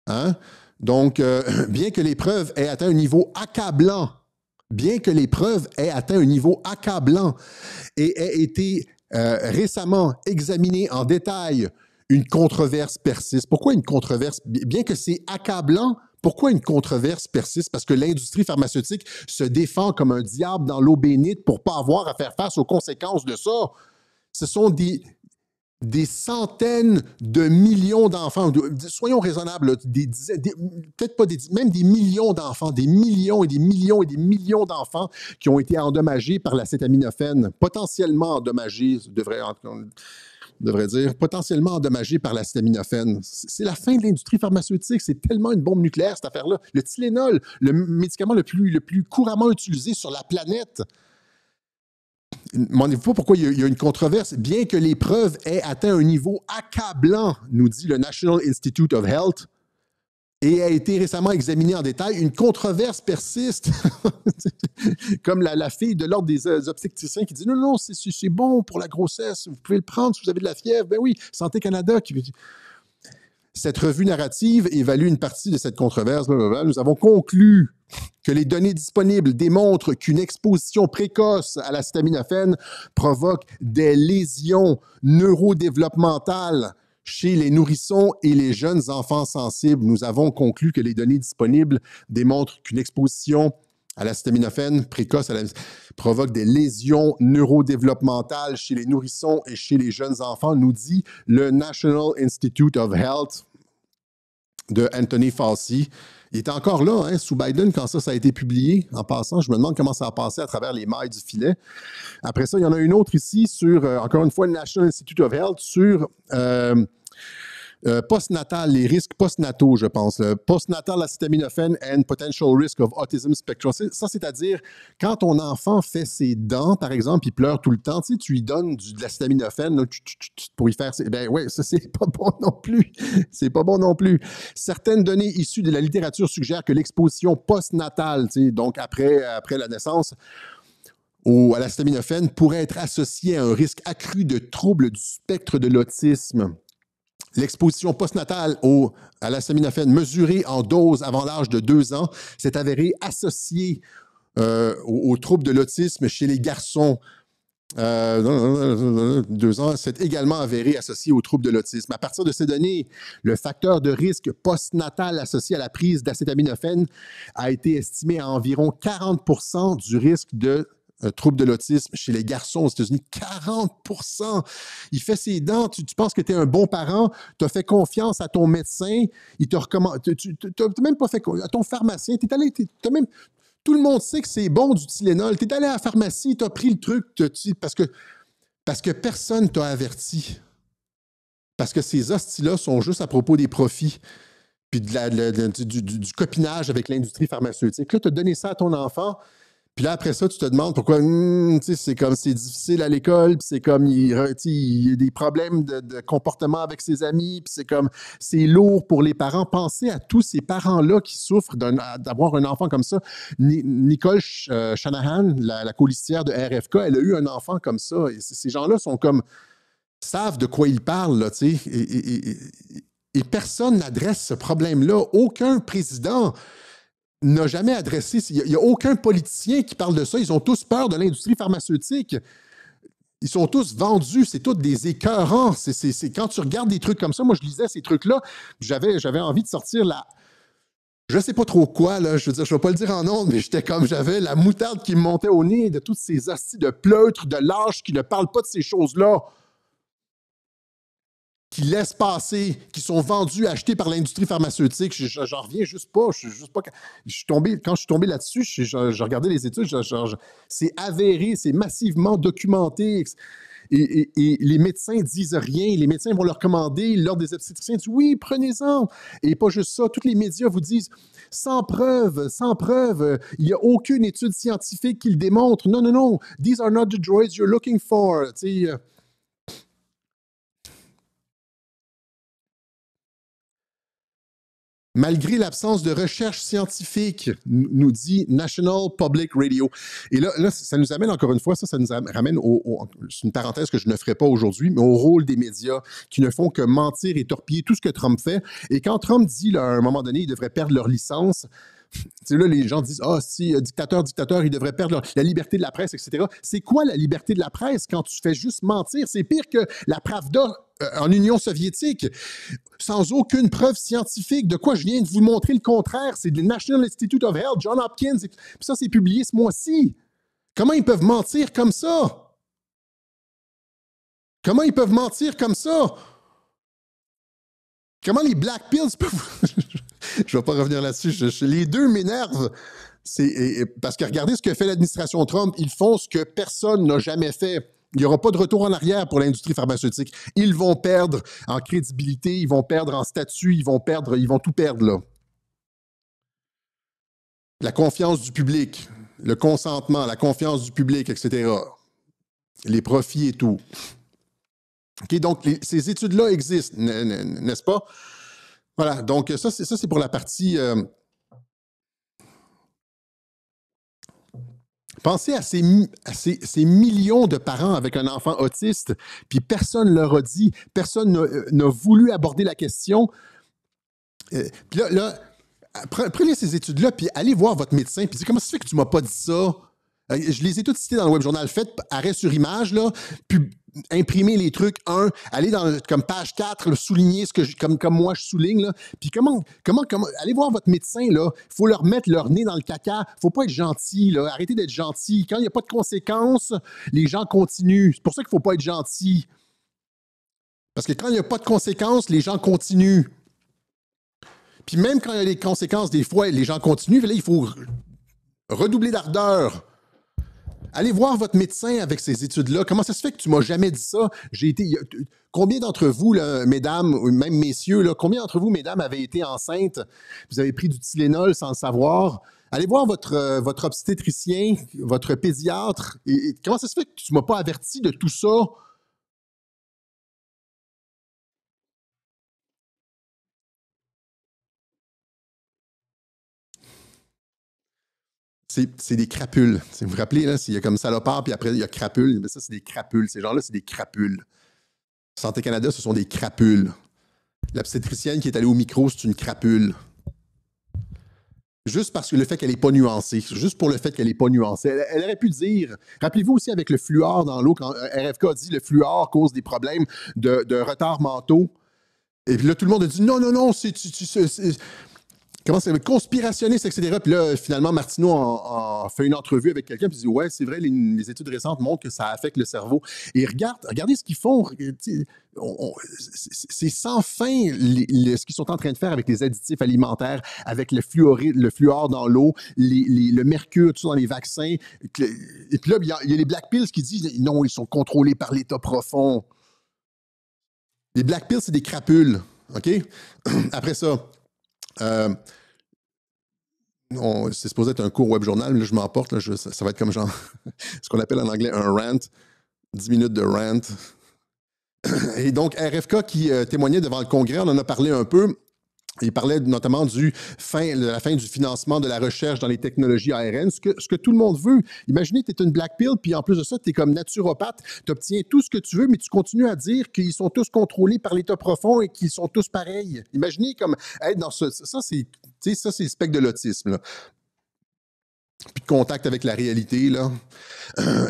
S1: Hein? Donc, bien que les preuves aient atteint un niveau accablant, et aient été récemment examinées en détail, une controverse persiste. Pourquoi une controverse? Bien que c'est accablant, pourquoi une controverse persiste? Parce que l'industrie pharmaceutique se défend comme un diable dans l'eau bénite pour ne pas avoir à faire face aux conséquences de ça. Ce sont des centaines de millions d'enfants, soyons raisonnables, peut-être pas même des millions d'enfants, des millions et des millions et des millions d'enfants qui ont été endommagés par l'acétaminophène, potentiellement endommagés, devrait dire, potentiellement endommagés par l'acétaminophène. C'est la fin de l'industrie pharmaceutique. C'est tellement une bombe nucléaire, cette affaire-là. Le Tylenol, le médicament le plus couramment utilisé sur la planète. Ne demandez-vous pas pourquoi il y a une controverse. Bien que les preuves aient atteint un niveau accablant, nous dit le National Institute of Health, et a été récemment examiné en détail, une controverse persiste. Comme la fille de l'ordre des obstétriciens qui dit « Non, c'est bon pour la grossesse, vous pouvez le prendre si vous avez de la fièvre. » Ben oui, Santé Canada qui... Cette revue narrative évalue une partie de cette controverse. Blablabla. Nous avons conclu que les données disponibles démontrent qu'une exposition précoce à l'acétaminophène provoque des lésions neurodéveloppementales chez les nourrissons et les jeunes enfants sensibles. Nous avons conclu que les données disponibles démontrent qu'une exposition à l'acétaminophène précoce provoque des lésions neurodéveloppementales chez les nourrissons et chez les jeunes enfants, nous dit le National Institute of Health de Anthony Fauci. Il était encore là, hein, sous Biden, quand ça a été publié. En passant, je me demande comment ça a passé à travers les mailles du filet. Après ça, il y en a une autre ici sur, encore une fois, le National Institute of Health, sur postnatal, les risques postnataux, je pense. Postnatal acétaminophène and potential risk of autism spectrum. Ça, c'est-à-dire, quand ton enfant fait ses dents, par exemple, il pleure tout le temps, tu sais, tu lui donnes de l'acétaminophène là, pour y faire... Ben ouais, ça, c'est pas bon non plus. C'est pas bon non plus. Certaines données issues de la littérature suggèrent que l'exposition postnatale, tu sais, donc après la naissance, à l'acétaminophène, pourrait être associée à un risque accru de troubles du spectre de l'autisme. L'exposition postnatale à l'acétaminophène mesurée en dose avant l'âge de 2 ans s'est avérée associée aux troubles de l'autisme chez les garçons. 2 ans, c'est également avéré associé aux troubles de l'autisme. À partir de ces données, le facteur de risque postnatal associé à la prise d'acétaminophène a été estimé à environ 40% du risque de trouble de l'autisme chez les garçons aux États-Unis. 40%! Il fait ses dents, tu penses que tu es un bon parent, tu as fait confiance à ton médecin, il te recommande, tu n'as même pas fait confiance à ton pharmacien, tout le monde sait que c'est bon du Tylenol, tu es allé à la pharmacie, tu as pris le truc, parce que personne t'a averti. Parce que ces hosties-là sont juste à propos des profits puis du copinage avec l'industrie pharmaceutique. Là, tu as donné ça à ton enfant. Puis là, après ça, tu te demandes pourquoi, c'est comme, c'est difficile à l'école, puis c'est comme, il y a des problèmes de comportement avec ses amis, puis c'est comme, c'est lourd pour les parents. Pensez à tous ces parents-là qui souffrent d'avoir un enfant comme ça. Nicole Shanahan, la colistière de RFK, elle a eu un enfant comme ça. Et ces gens-là savent de quoi ils parlent, là, tu sais. Et personne n'adresse ce problème-là. Aucun président n'a jamais adressé... Il n'y a aucun politicien qui parle de ça. Ils ont tous peur de l'industrie pharmaceutique. Ils sont tous vendus. C'est tous des écœurants. Quand tu regardes des trucs comme ça, moi, je lisais ces trucs-là, j'avais envie de sortir je sais pas trop quoi, là, je veux dire, je vais pas le dire en ondes, mais j'avais la moutarde qui me montait au nez de toutes ces hosties de pleutres, de lâches qui ne parlent pas de ces choses-là, qui laissent passer, qui sont vendus, achetés par l'industrie pharmaceutique. J'en reviens juste pas. Quand je suis tombé là-dessus, je regardais les études, c'est avéré, c'est massivement documenté. et les médecins disent rien. Les médecins vont leur commander, l'ordre des obstétriciens dit oui, prenez-en. Et pas juste ça, tous les médias vous disent sans preuve, il n'y a aucune étude scientifique qui le démontre. Non, non, non, these are not the droids you're looking for. Tu sais, malgré l'absence de recherche scientifique, nous dit National Public Radio. Et là, ça nous amène encore une fois, ça nous ramène c'est une parenthèse que je ne ferai pas aujourd'hui, mais au rôle des médias qui ne font que mentir et torpiller tout ce que Trump fait. Et quand Trump dit, là, à un moment donné, ils devraient perdre leur licence, c'est là, les gens disent « Ah, si, dictateur, ils devraient perdre la liberté de la presse, etc. » C'est quoi la liberté de la presse quand tu fais juste mentir? C'est pire que la Pravda en Union soviétique, sans aucune preuve scientifique. De quoi je viens de vous montrer le contraire? C'est le National Institute of Health, John Hopkins, puis ça, c'est publié ce mois-ci. Comment ils peuvent mentir comme ça? Comment ils peuvent mentir comme ça? Comment les Black Pills peuvent... Je ne vais pas revenir là-dessus. Les deux m'énervent. Parce que regardez ce que fait l'administration Trump. Ils font ce que personne n'a jamais fait. Il n'y aura pas de retour en arrière pour l'industrie pharmaceutique. Ils vont perdre en crédibilité, ils vont perdre en statut, ils vont tout perdre, là. La confiance du public, le consentement, la confiance du public, etc. Les profits et tout. OK, donc, ces études-là existent, n'est-ce pas? Voilà, donc ça, c'est pour la partie... Pensez à ces millions de parents avec un enfant autiste, puis personne ne leur a dit, personne n'a voulu aborder la question. Puis là, prenez ces études-là, puis allez voir votre médecin, puis dites, comment ça se fait que tu ne m'as pas dit ça? Je les ai toutes citées dans le web journal. Faites arrêt sur image, là, puis imprimez les trucs, allez dans comme page 4, là, souligner ce que comme moi je souligne, là. Puis comment, allez voir votre médecin, là. Il faut leur mettre leur nez dans le caca. Il ne faut pas être gentil, là. Arrêtez d'être gentil. Quand il n'y a pas de conséquences, les gens continuent. C'est pour ça qu'il ne faut pas être gentil. Parce que quand il n'y a pas de conséquences, les gens continuent. Puis même quand il y a des conséquences, des fois, les gens continuent. Là, il faut redoubler d'ardeur. Allez voir votre médecin avec ces études-là. Comment ça se fait que tu m'as jamais dit ça? Combien d'entre vous, là, mesdames, ou même messieurs, là, combien d'entre vous, mesdames, avez été enceintes? Vous avez pris du Tylenol sans le savoir? Allez voir votre obstétricien, votre pédiatre. Et comment ça se fait que tu ne m'as pas averti de tout ça? C'est des crapules. Vous vous rappelez, là, il y a comme salopard, puis après, il y a crapules. Mais ça, c'est des crapules. Ces gens-là, c'est des crapules. Santé Canada, ce sont des crapules. L'obstétricienne qui est allée au micro, c'est une crapule. Juste parce que le fait qu'elle n'est pas nuancée. Juste pour le fait qu'elle n'est pas nuancée. Elle aurait pu dire... Rappelez-vous aussi avec le fluor dans l'eau, quand RFK a dit le fluor cause des problèmes de retard mentaux. Et puis là, tout le monde a dit non, c'est comment c'est, conspirationniste, etc. Puis là, finalement, Martineau a fait une entrevue avec quelqu'un, puis il dit ouais, c'est vrai, les études récentes montrent que ça affecte le cerveau. Et regardez ce qu'ils font. C'est sans fin ce qu'ils sont en train de faire avec les additifs alimentaires, avec le fluor dans l'eau, le mercure, tout ça dans les vaccins. Et puis là, il y a les Black Pills qui disent non, ils sont contrôlés par l'État profond. Les Black Pills, c'est des crapules. OK? Après ça, c'est supposé être un court web journal, mais là, je m'emporte. Ça va être comme genre ce qu'on appelle en anglais un rant. 10 minutes de rant. Et donc, RFK qui témoignait devant le Congrès, on en a parlé un peu. Il parlait notamment de la fin du financement de la recherche dans les technologies ARN, ce que tout le monde veut. Imaginez que tu es une Black Pill, puis en plus de ça, tu es comme naturopathe, tu obtiens tout ce que tu veux, mais tu continues à dire qu'ils sont tous contrôlés par l'État profond et qu'ils sont tous pareils. Imaginez comme être dans ça, c'est le spectre de l'autisme, là. Puis de contact avec la réalité, là.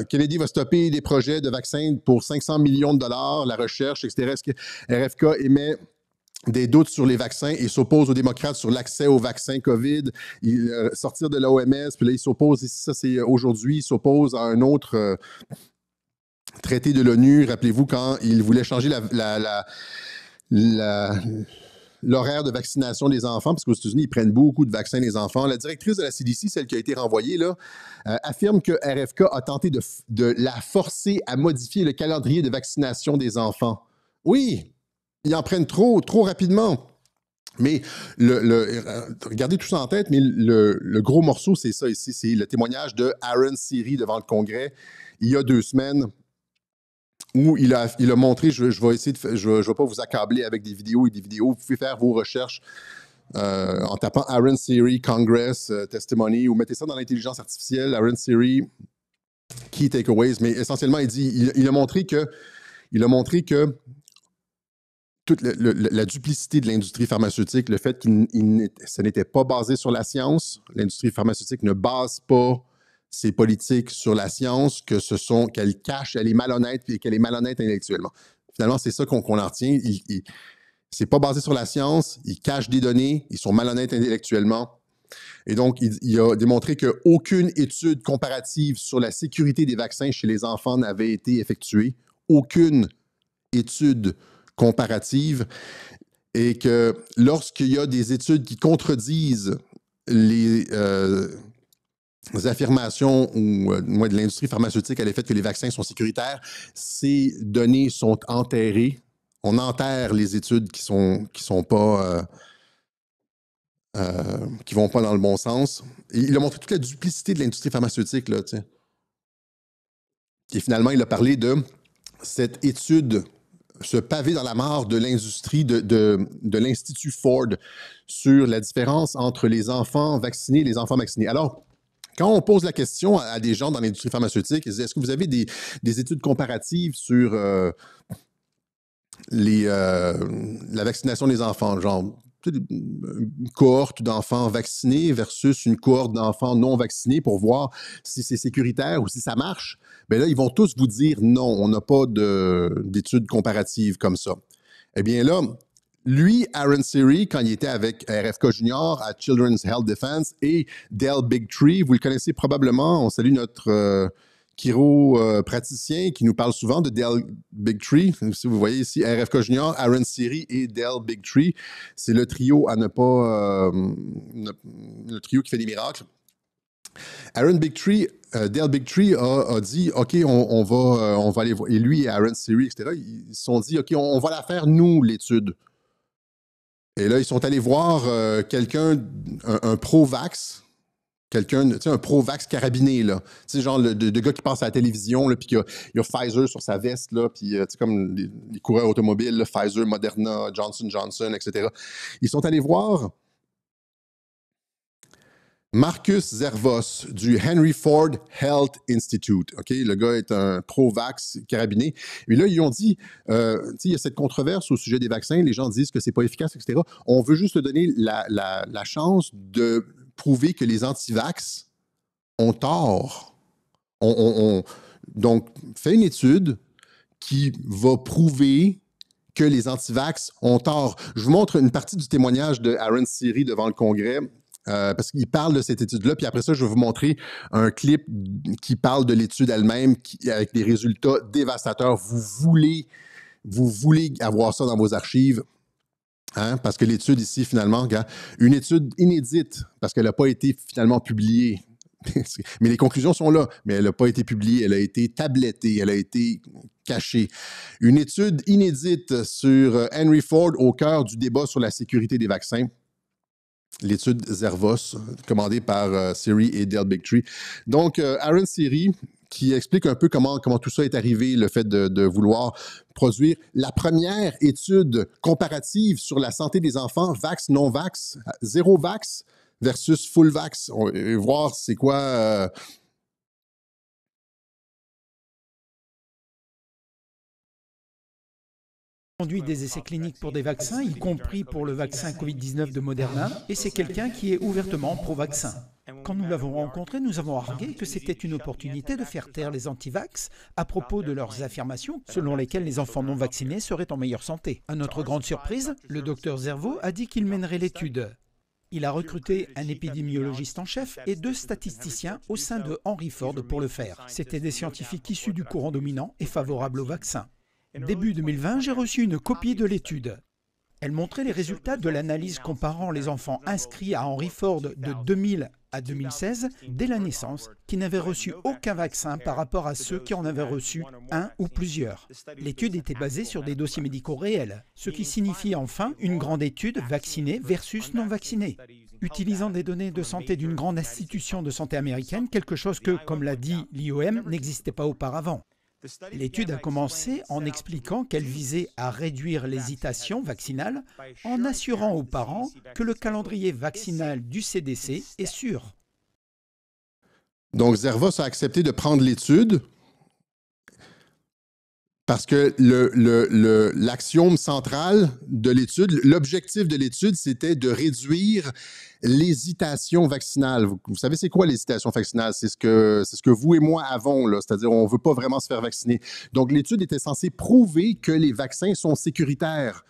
S1: Kennedy va stopper des projets de vaccins pour 500 millions de dollars, la recherche, etc. Est-ce que RFK émet des doutes sur les vaccins et s'oppose aux démocrates sur l'accès aux vaccins COVID, sortir de l'OMS, puis là, il s'oppose, ça c'est aujourd'hui, il s'oppose à un autre traité de l'ONU, rappelez-vous, quand il voulait changer l'horaire de vaccination des enfants, parce qu'aux États-Unis, ils prennent beaucoup de vaccins des enfants. La directrice de la CDC, celle qui a été renvoyée, là, affirme que RFK a tenté de la forcer à modifier le calendrier de vaccination des enfants. Oui, ils en prennent trop rapidement. Mais regardez tout ça en tête, mais le gros morceau, c'est ça ici, c'est le témoignage de Aaron Siri devant le Congrès il y a 2 semaines, où il a montré, je vais essayer je vais pas vous accabler avec des vidéos et des vidéos, vous pouvez faire vos recherches en tapant Aaron Siri, Congress, Testimony, ou mettez ça dans l'intelligence artificielle, Aaron Siri, Key Takeaways, mais essentiellement, il a montré que toute la duplicité de l'industrie pharmaceutique, le fait que ça n'était pas basé sur la science, l'industrie pharmaceutique ne base pas ses politiques sur la science, qu'elle cache, elle est malhonnête et qu'elle est malhonnête intellectuellement. Finalement, c'est ça qu'on en retient. C'est pas basé sur la science, ils cachent des données, ils sont malhonnêtes intellectuellement. Et donc, il a démontré qu'aucune étude comparative sur la sécurité des vaccins chez les enfants n'avait été effectuée. Aucune étude comparative, et que lorsqu'il y a des études qui contredisent les affirmations ou de l'industrie pharmaceutique à l'effet que les vaccins sont sécuritaires, ces données sont enterrées. On enterre les études qui vont pas dans le bon sens. Et il a montré toute la duplicité de l'industrie pharmaceutique, là, tu sais. Et finalement, il a parlé de cette étude, ce pavé dans la mare de l'industrie de l'Institut Ford sur la différence entre les enfants vaccinés et les enfants vaccinés. Alors, quand on pose la question à des gens dans l'industrie pharmaceutique, ils disent, est-ce que vous avez des études comparatives sur la vaccination des enfants, genre une cohorte d'enfants vaccinés versus une cohorte d'enfants non vaccinés pour voir si c'est sécuritaire ou si ça marche? Bien là, ils vont tous vous dire non, on n'a pas d'études comparatives comme ça. Eh bien là, lui, Aaron Siri, quand il était avec RFK Junior à Children's Health Defense et Del Bigtree, vous le connaissez probablement, on salue notre chiro-praticien qui nous parle souvent de Del Bigtree. Si vous voyez ici, RFK Junior, Aaron Siri et Del Bigtree, c'est le trio à ne pas... le trio qui fait des miracles. Aaron Bigtree, Del Bigtree a dit, OK, on va aller voir. Et lui et Aaron Siri, etc., ils se sont dit, OK, on va la faire, nous, l'étude. Et là, ils sont allés voir quelqu'un, un pro-vax, quelqu'un, tu sais, un pro-vax carabiné, là. Tu sais, genre de gars qui passe à la télévision, là, puis il y a Pfizer sur sa veste, là, puis tu sais, comme les coureurs automobiles, là, Pfizer, Moderna, Johnson & Johnson, etc. Ils sont allés voir Marcus Zervos du Henry Ford Health Institute. OK? Le gars est un pro-vax carabiné. Et là, ils ont dit, il y a cette controverse au sujet des vaccins. Les gens disent que c'est pas efficace, etc. On veut juste te donner la chance de prouver que les anti-vax ont tort. Donc, fais une étude qui va prouver que les anti-vax ont tort. Je vous montre une partie du témoignage de Aaron Siri devant le Congrès. Parce qu'il parle de cette étude-là, puis après ça, je vais vous montrer un clip qui parle de l'étude elle-même avec des résultats dévastateurs. Vous voulez avoir ça dans vos archives, hein? Parce que l'étude ici, finalement, une étude inédite, parce qu'elle n'a pas été finalement publiée. Mais les conclusions sont là, mais elle n'a pas été publiée, elle a été tablettée, elle a été cachée. Une étude inédite sur Henry Ford au cœur du débat sur la sécurité des vaccins. L'étude Zervos, commandée par Siri et Del Bigtree. Donc, Aaron Siri, qui explique un peu comment tout ça est arrivé, le fait de vouloir produire la première étude comparative sur la santé des enfants, vax, non-vax, zéro vax versus full vax. On va voir c'est quoi...
S6: Conduit des essais cliniques pour des vaccins, y compris pour le vaccin Covid-19 de Moderna, et c'est quelqu'un qui est ouvertement pro-vaccin. Quand nous l'avons rencontré, nous avons argué que c'était une opportunité de faire taire les anti-vax à propos de leurs affirmations selon lesquelles les enfants non vaccinés seraient en meilleure santé. À notre grande surprise, le docteur Zervos a dit qu'il mènerait l'étude. Il a recruté un épidémiologiste en chef et 2 statisticiens au sein de Henry Ford pour le faire. C'étaient des scientifiques issus du courant dominant et favorables au vaccin. Début 2020, j'ai reçu une copie de l'étude. Elle montrait les résultats de l'analyse comparant les enfants inscrits à Henry Ford de 2000 à 2016 dès la naissance qui n'avaient reçu aucun vaccin par rapport à ceux qui en avaient reçu un ou plusieurs. L'étude était basée sur des dossiers médicaux réels, ce qui signifie enfin une grande étude vaccinée versus non vaccinée. Utilisant des données de santé d'une grande institution de santé américaine, quelque chose que, comme l'a dit l'IOM, n'existait pas auparavant. L'étude a commencé en expliquant qu'elle visait à réduire l'hésitation vaccinale en assurant aux parents que le calendrier vaccinal du CDC est sûr.
S1: Donc, Zervos a accepté de prendre l'étude parce que l'axiome central de l'étude, l'objectif de l'étude, c'était de réduire l'hésitation vaccinale. Vous savez, c'est quoi l'hésitation vaccinale? C'est ce que vous et moi avons, là. C'est-à-dire, on ne veut pas vraiment se faire vacciner. Donc, l'étude était censée prouver que les vaccins sont sécuritaires.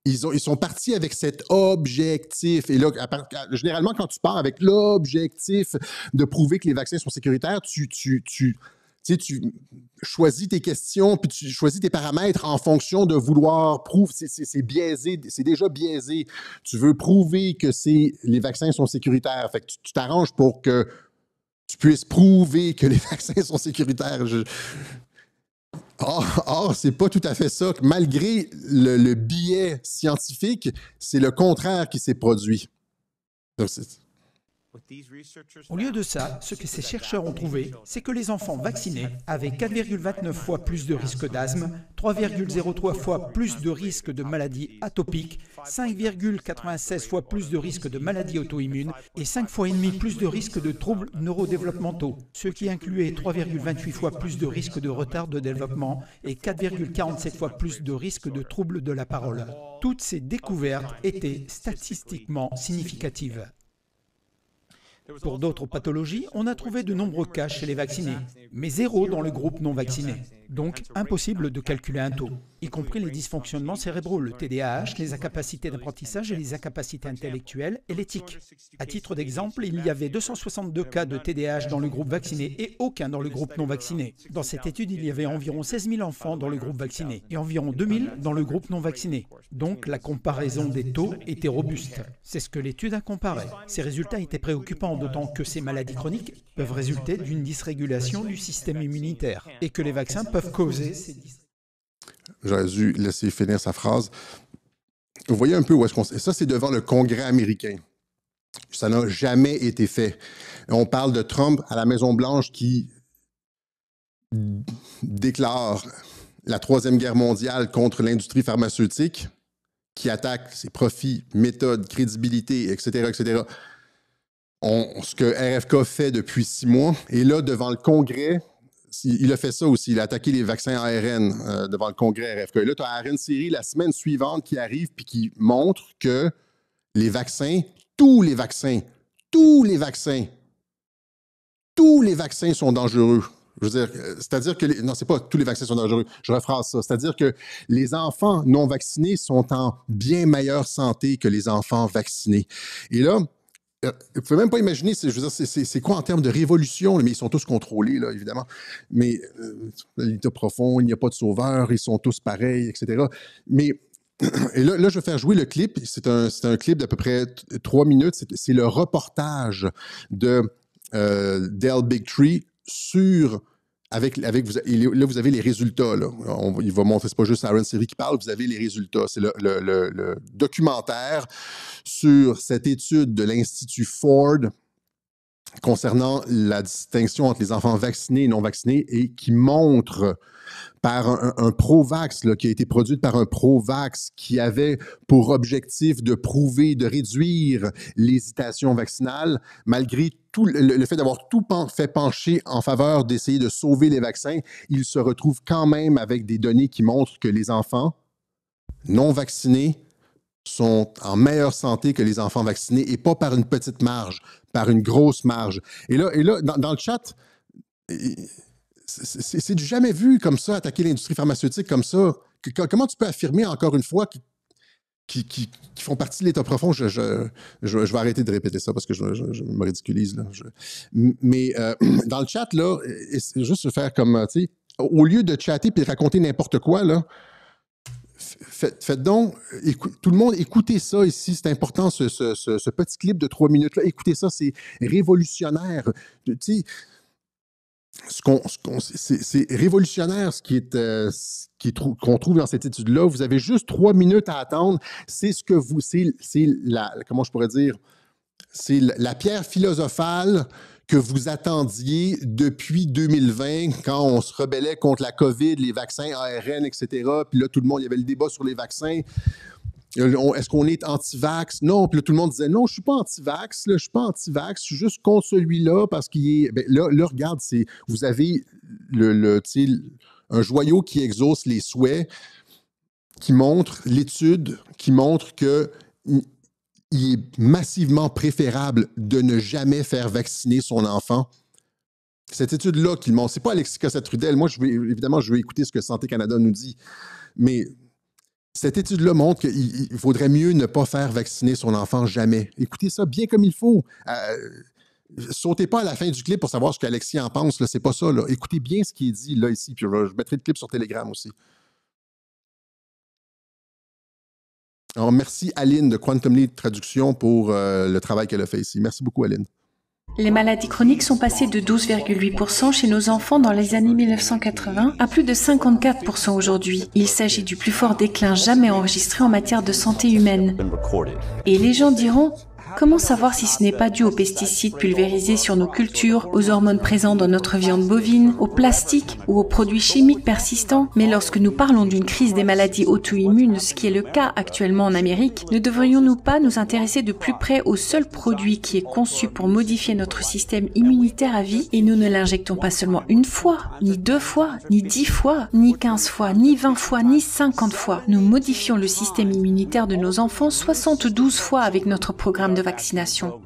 S1: Ils sont partis avec cet objectif. Et là, généralement, quand tu pars avec l'objectif de prouver que les vaccins sont sécuritaires, tu choisis tes questions, puis tu choisis tes paramètres en fonction de vouloir prouver. C'est biaisé, c'est déjà biaisé. Tu veux prouver que les vaccins sont sécuritaires. Fait que tu t'arranges pour que tu puisses prouver que les vaccins sont sécuritaires. Or, c'est pas tout à fait ça. Malgré le biais scientifique, c'est le contraire qui s'est produit. Donc,
S6: Au lieu de ça, ce que ces chercheurs ont trouvé, c'est que les enfants vaccinés avaient 4,29 fois plus de risque d'asthme, 3,03 fois plus de risque de maladies atopiques, 5,96 fois plus de risque de maladies auto-immunes et 5 fois et demi plus de risque de troubles neurodéveloppementaux, ce qui incluait 3,28 fois plus de risque de retard de développement et 4,47 fois plus de risque de troubles de la parole. Toutes ces découvertes étaient statistiquement significatives. Pour d'autres pathologies, on a trouvé de nombreux cas chez les vaccinés, mais zéro dans le groupe non vacciné. Donc, impossible de calculer un taux, y compris les dysfonctionnements cérébraux, le TDAH, les incapacités d'apprentissage et les incapacités intellectuelles et l'éthique. À titre d'exemple, il y avait 262 cas de TDAH dans le groupe vacciné et aucun dans le groupe non vacciné. Dans cette étude, il y avait environ 16 000 enfants dans le groupe vacciné et environ 2 000 dans le groupe non vacciné. Donc, la comparaison des taux était robuste. C'est ce que l'étude a comparé. Ces résultats étaient préoccupants, d'autant que ces maladies chroniques peuvent résulter d'une dysrégulation du système immunitaire et que les vaccins peuvent causer ces dysrégulations.
S1: J'aurais dû laisser finir sa phrase. Vous voyez un peu où est-ce qu'on... Ça, c'est devant le Congrès américain. Ça n'a jamais été fait. On parle de Trump à la Maison-Blanche qui déclare la Troisième Guerre mondiale contre l'industrie pharmaceutique, qui attaque ses profits, méthodes, crédibilité, etc., etc. Ce que RFK fait depuis 6 mois. Et là, devant le Congrès, il a fait ça aussi. Il a attaqué les vaccins ARN devant le Congrès RFK. Et là, tu as ARN série la semaine suivante qui arrive puis qui montre que les vaccins, tous les vaccins sont dangereux. Je veux dire, c'est-à-dire que... non, c'est pas tous les vaccins sont dangereux. Je rephrase ça. C'est-à-dire que les enfants non vaccinés sont en bien meilleure santé que les enfants vaccinés. Et là, vous ne pouvez même pas imaginer, je veux dire, c'est quoi en termes de révolution, mais ils sont tous contrôlés, là, évidemment. Mais l'état profond, il n'y a pas de sauveur, ils sont tous pareils, etc. Mais et là, je vais faire jouer le clip. C'est un clip d'à peu près 3 minutes. C'est le reportage de Del Bigtree sur... là, vous avez les résultats. Là. Il va montrer, c'est pas juste Aaron Siri qui parle, vous avez les résultats. C'est le documentaire sur cette étude de l'Institut Ford concernant la distinction entre les enfants vaccinés et non vaccinés et qui montre par un pro-vax, qui a été produit par un pro-vax qui avait pour objectif de prouver, de réduire l'hésitation vaccinale, malgré tout le fait d'avoir tout fait pencher en faveur d'essayer de sauver les vaccins, il se retrouve quand même avec des données qui montrent que les enfants non vaccinés sont en meilleure santé que les enfants vaccinés, et pas par une petite marge, par une grosse marge. Et là dans le chat, c'est du jamais vu comme ça, attaquer l'industrie pharmaceutique comme ça. Comment tu peux affirmer encore une fois qui font partie de l'état profond? Je vais arrêter de répéter ça parce que je me ridiculise. Là. Mais dans le chat, là, juste faire comme, tu sais, au lieu de chatter et raconter n'importe quoi, là, faites donc, tout le monde, écoutez ça ici, c'est important, ce petit clip de 3 minutes-là, écoutez ça, c'est révolutionnaire. Tu sais, c'est révolutionnaire ce qu'on trouve dans cette étude-là. Vous avez juste 3 minutes à attendre. C'est comment je pourrais dire, c'est la pierre philosophale que vous attendiez depuis 2020, quand on se rebellait contre la COVID, les vaccins ARN, etc. Puis là, tout le monde, il y avait le débat sur les vaccins. Est-ce qu'on est anti-vax? Non. Puis là, tout le monde disait, non, je ne suis pas anti-vax, je ne suis pas anti-vax, je suis juste contre celui-là parce qu'il est... Bien, là, regarde, vous avez un joyau qui exauce les souhaits, qui montre l'étude, qui montre que il est massivement préférable de ne jamais faire vacciner son enfant. Cette étude-là qu'il montre, c'est pas Alexis Cossette-Trudel. Moi, je veux écouter ce que Santé Canada nous dit. Mais cette étude-là montre qu'il vaudrait mieux ne pas faire vacciner son enfant jamais. Écoutez ça bien comme il faut. Sautez pas à la fin du clip pour savoir ce qu'Alexis en pense. Là, c'est pas ça. Là. Écoutez bien ce qui est dit là, ici. Puis je mettrai le clip sur Telegram aussi. Alors, merci Aline de Quantum Leap Traduction pour le travail qu'elle a fait ici. Merci beaucoup, Aline.
S7: Les maladies chroniques sont passées de 12,8% chez nos enfants dans les années 1980 à plus de 54% aujourd'hui. Il s'agit du plus fort déclin jamais enregistré en matière de santé humaine. Et les gens diront... Comment savoir si ce n'est pas dû aux pesticides pulvérisés sur nos cultures, aux hormones présentes dans notre viande bovine, au plastique ou aux produits chimiques persistants? Mais lorsque nous parlons d'une crise des maladies auto-immunes, ce qui est le cas actuellement en Amérique, ne devrions-nous pas nous intéresser de plus près au seul produit qui est conçu pour modifier notre système immunitaire à vie? Et nous ne l'injectons pas seulement une fois, ni 2 fois, ni 10 fois, ni 15 fois, ni 20 fois, ni 50 fois. Nous modifions le système immunitaire de nos enfants 72 fois avec notre programme de vaccination.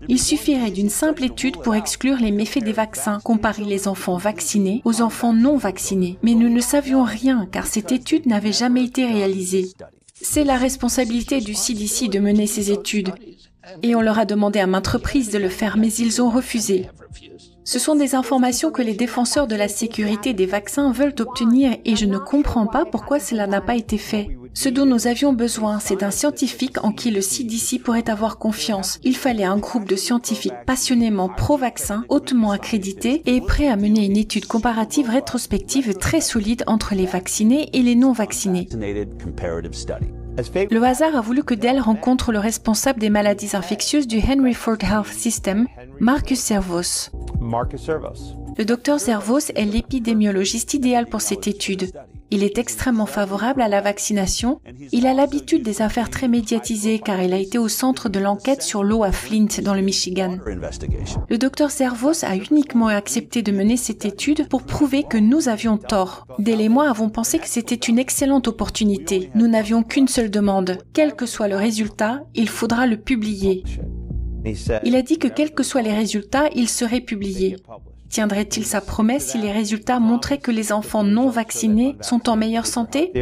S7: Il suffirait d'une simple étude pour exclure les méfaits des vaccins, comparer les enfants vaccinés aux enfants non vaccinés. Mais nous ne savions rien car cette étude n'avait jamais été réalisée. C'est la responsabilité du CDC de mener ces études et on leur a demandé à maintes reprises de le faire mais ils ont refusé. Ce sont des informations que les défenseurs de la sécurité des vaccins veulent obtenir et je ne comprends pas pourquoi cela n'a pas été fait. Ce dont nous avions besoin, c'est d'un scientifique en qui le CDC pourrait avoir confiance. Il fallait un groupe de scientifiques passionnément pro-vaccin, hautement accrédités et prêts à mener une étude comparative rétrospective très solide entre les vaccinés et les non-vaccinés. Le hasard a voulu que Dell rencontre le responsable des maladies infectieuses du Henry Ford Health System, Marcus Servos. Le docteur Servos est l'épidémiologiste idéal pour cette étude. Il est extrêmement favorable à la vaccination. Il a l'habitude des affaires très médiatisées car il a été au centre de l'enquête sur l'eau à Flint, dans le Michigan. Le docteur Servos a uniquement accepté de mener cette étude pour prouver que nous avions tort. Dell et moi avons pensé que c'était une excellente opportunité. Nous n'avions qu'une seule demande. Quel que soit le résultat, il faudra le publier. Il a dit que quels que soient les résultats, il serait publié. Tiendrait-il sa promesse si les résultats montraient que les enfants non vaccinés sont en meilleure santé?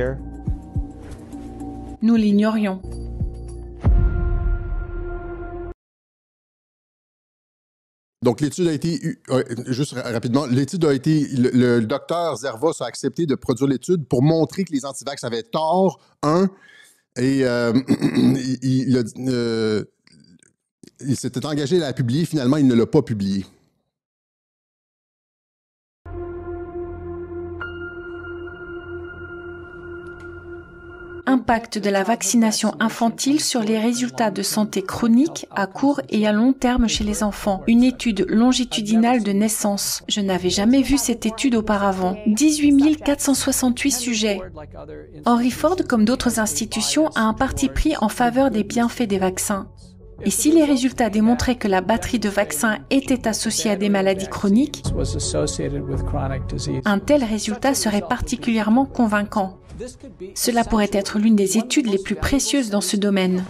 S7: Nous l'ignorions.
S1: Donc, l'étude a été, juste rapidement, l'étude a été, le docteur Servos a accepté de produire l'étude pour montrer que les antivax avaient tort, et il s'était engagé à la publier, finalement, il ne l'a pas publiée.
S7: Impact de la vaccination infantile sur les résultats de santé chronique à court et à long terme chez les enfants. Une étude longitudinale de naissance. Je n'avais jamais vu cette étude auparavant. 18 468 sujets. Henry Ford, comme d'autres institutions, a un parti pris en faveur des bienfaits des vaccins. Et si les résultats démontraient que la batterie de vaccins était associée à des maladies chroniques, un tel résultat serait particulièrement convaincant. Cela pourrait être l'une des études les plus précieuses dans ce domaine.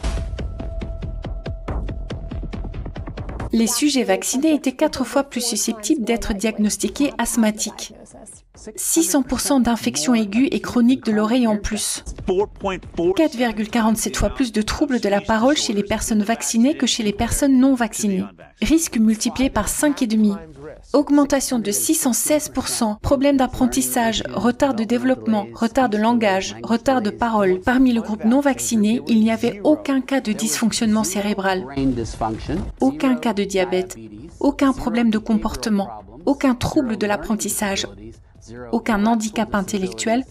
S7: Les sujets vaccinés étaient 4 fois plus susceptibles d'être diagnostiqués asthmatiques. 600% d'infections aiguës et chroniques de l'oreille en plus. 4,47 fois plus de troubles de la parole chez les personnes vaccinées que chez les personnes non vaccinées. Risque multiplié par 5,5. Augmentation de 616%, problèmes d'apprentissage, retard de développement, retard de langage, retard de parole. Parmi le groupe non vacciné, il n'y avait aucun cas de dysfonctionnement cérébral, aucun cas de diabète, aucun problème de comportement, aucun trouble de l'apprentissage, aucun handicap intellectuel,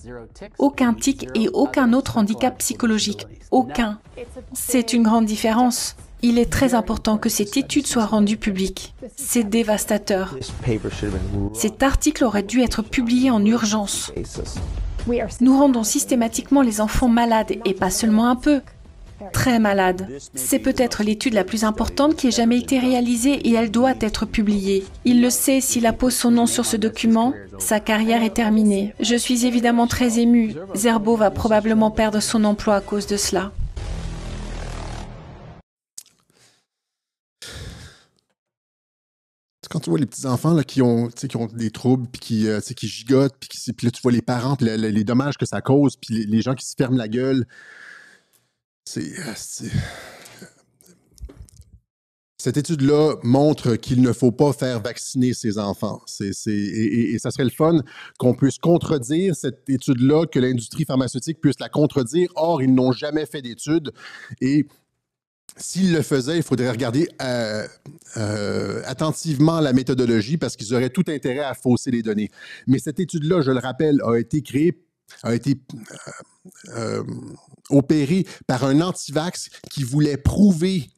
S7: aucun tic et aucun autre handicap psychologique. Aucun. C'est une grande différence. Il est très important que cette étude soit rendue publique. C'est dévastateur. Cet article aurait dû être publié en urgence. Nous rendons systématiquement les enfants malades, et pas seulement un peu. Très malades. C'est peut-être l'étude la plus importante qui ait jamais été réalisée et elle doit être publiée. Il le sait, s'il appose son nom sur ce document, sa carrière est terminée. Je suis évidemment très émue. Zerbo va probablement perdre son emploi à cause de cela.
S1: Quand tu vois les petits-enfants là, qui ont des troubles, puis qui gigotent, puis là, tu vois les parents, puis les dommages que ça cause, puis les gens qui se ferment la gueule. Cette étude-là montre qu'il ne faut pas faire vacciner ses enfants. Et ça serait le fun qu'on puisse contredire cette étude-là, que l'industrie pharmaceutique puisse la contredire. Or, ils n'ont jamais fait d'études. Et s'ils le faisaient, il faudrait regarder attentivement la méthodologie parce qu'ils auraient tout intérêt à fausser les données. Mais cette étude-là, je le rappelle, a été opérée par un anti-vax qui voulait prouver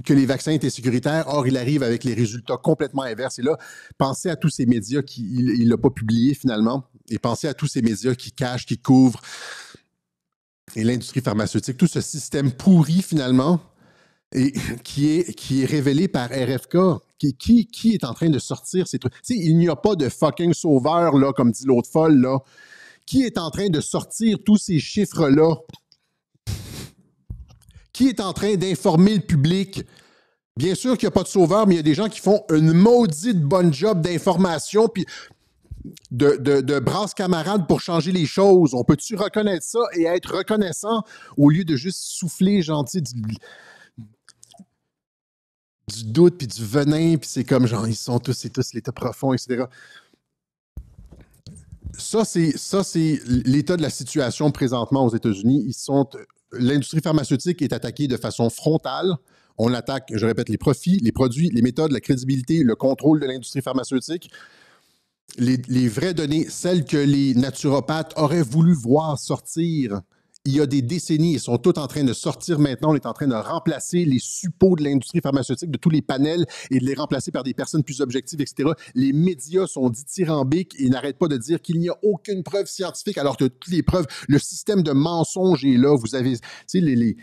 S1: que les vaccins étaient sécuritaires. Or, il arrive avec les résultats complètement inverses. Et là, pensez à tous ces médias il l'a pas publié finalement. Et pensez à tous ces médias qui cachent, qui couvrent. Et l'industrie pharmaceutique, tout ce système pourri finalement, et qui est révélé par RFK, qui est en train de sortir ces trucs. Tu sais, il n'y a pas de fucking sauveur, là, comme dit l'autre folle, là. Qui est en train de sortir tous ces chiffres-là? Qui est en train d'informer le public? Bien sûr qu'il n'y a pas de sauveur, mais il y a des gens qui font une maudite bonne job d'information, puis de brasse camarade pour changer les choses. On peut-tu reconnaître ça et être reconnaissant au lieu de juste souffler gentil du doute puis du venin, puis c'est comme genre ils sont tous l'état profond, etc. Ça, c'est l'état de la situation présentement aux États-Unis. L'industrie pharmaceutique est attaquée de façon frontale. On attaque, je répète, les profits, les produits, les méthodes, la crédibilité, le contrôle de l'industrie pharmaceutique. Les vraies données, celles que les naturopathes auraient voulu voir sortir il y a des décennies, ils sont tous en train de sortir maintenant. On est en train de remplacer les suppôts de l'industrie pharmaceutique, de tous les panels, et de les remplacer par des personnes plus objectives, etc. Les médias sont dithyrambiques et n'arrêtent pas de dire qu'il n'y a aucune preuve scientifique, alors que toutes les preuves, le système de mensonges est là. Vous avez, tu sais, tu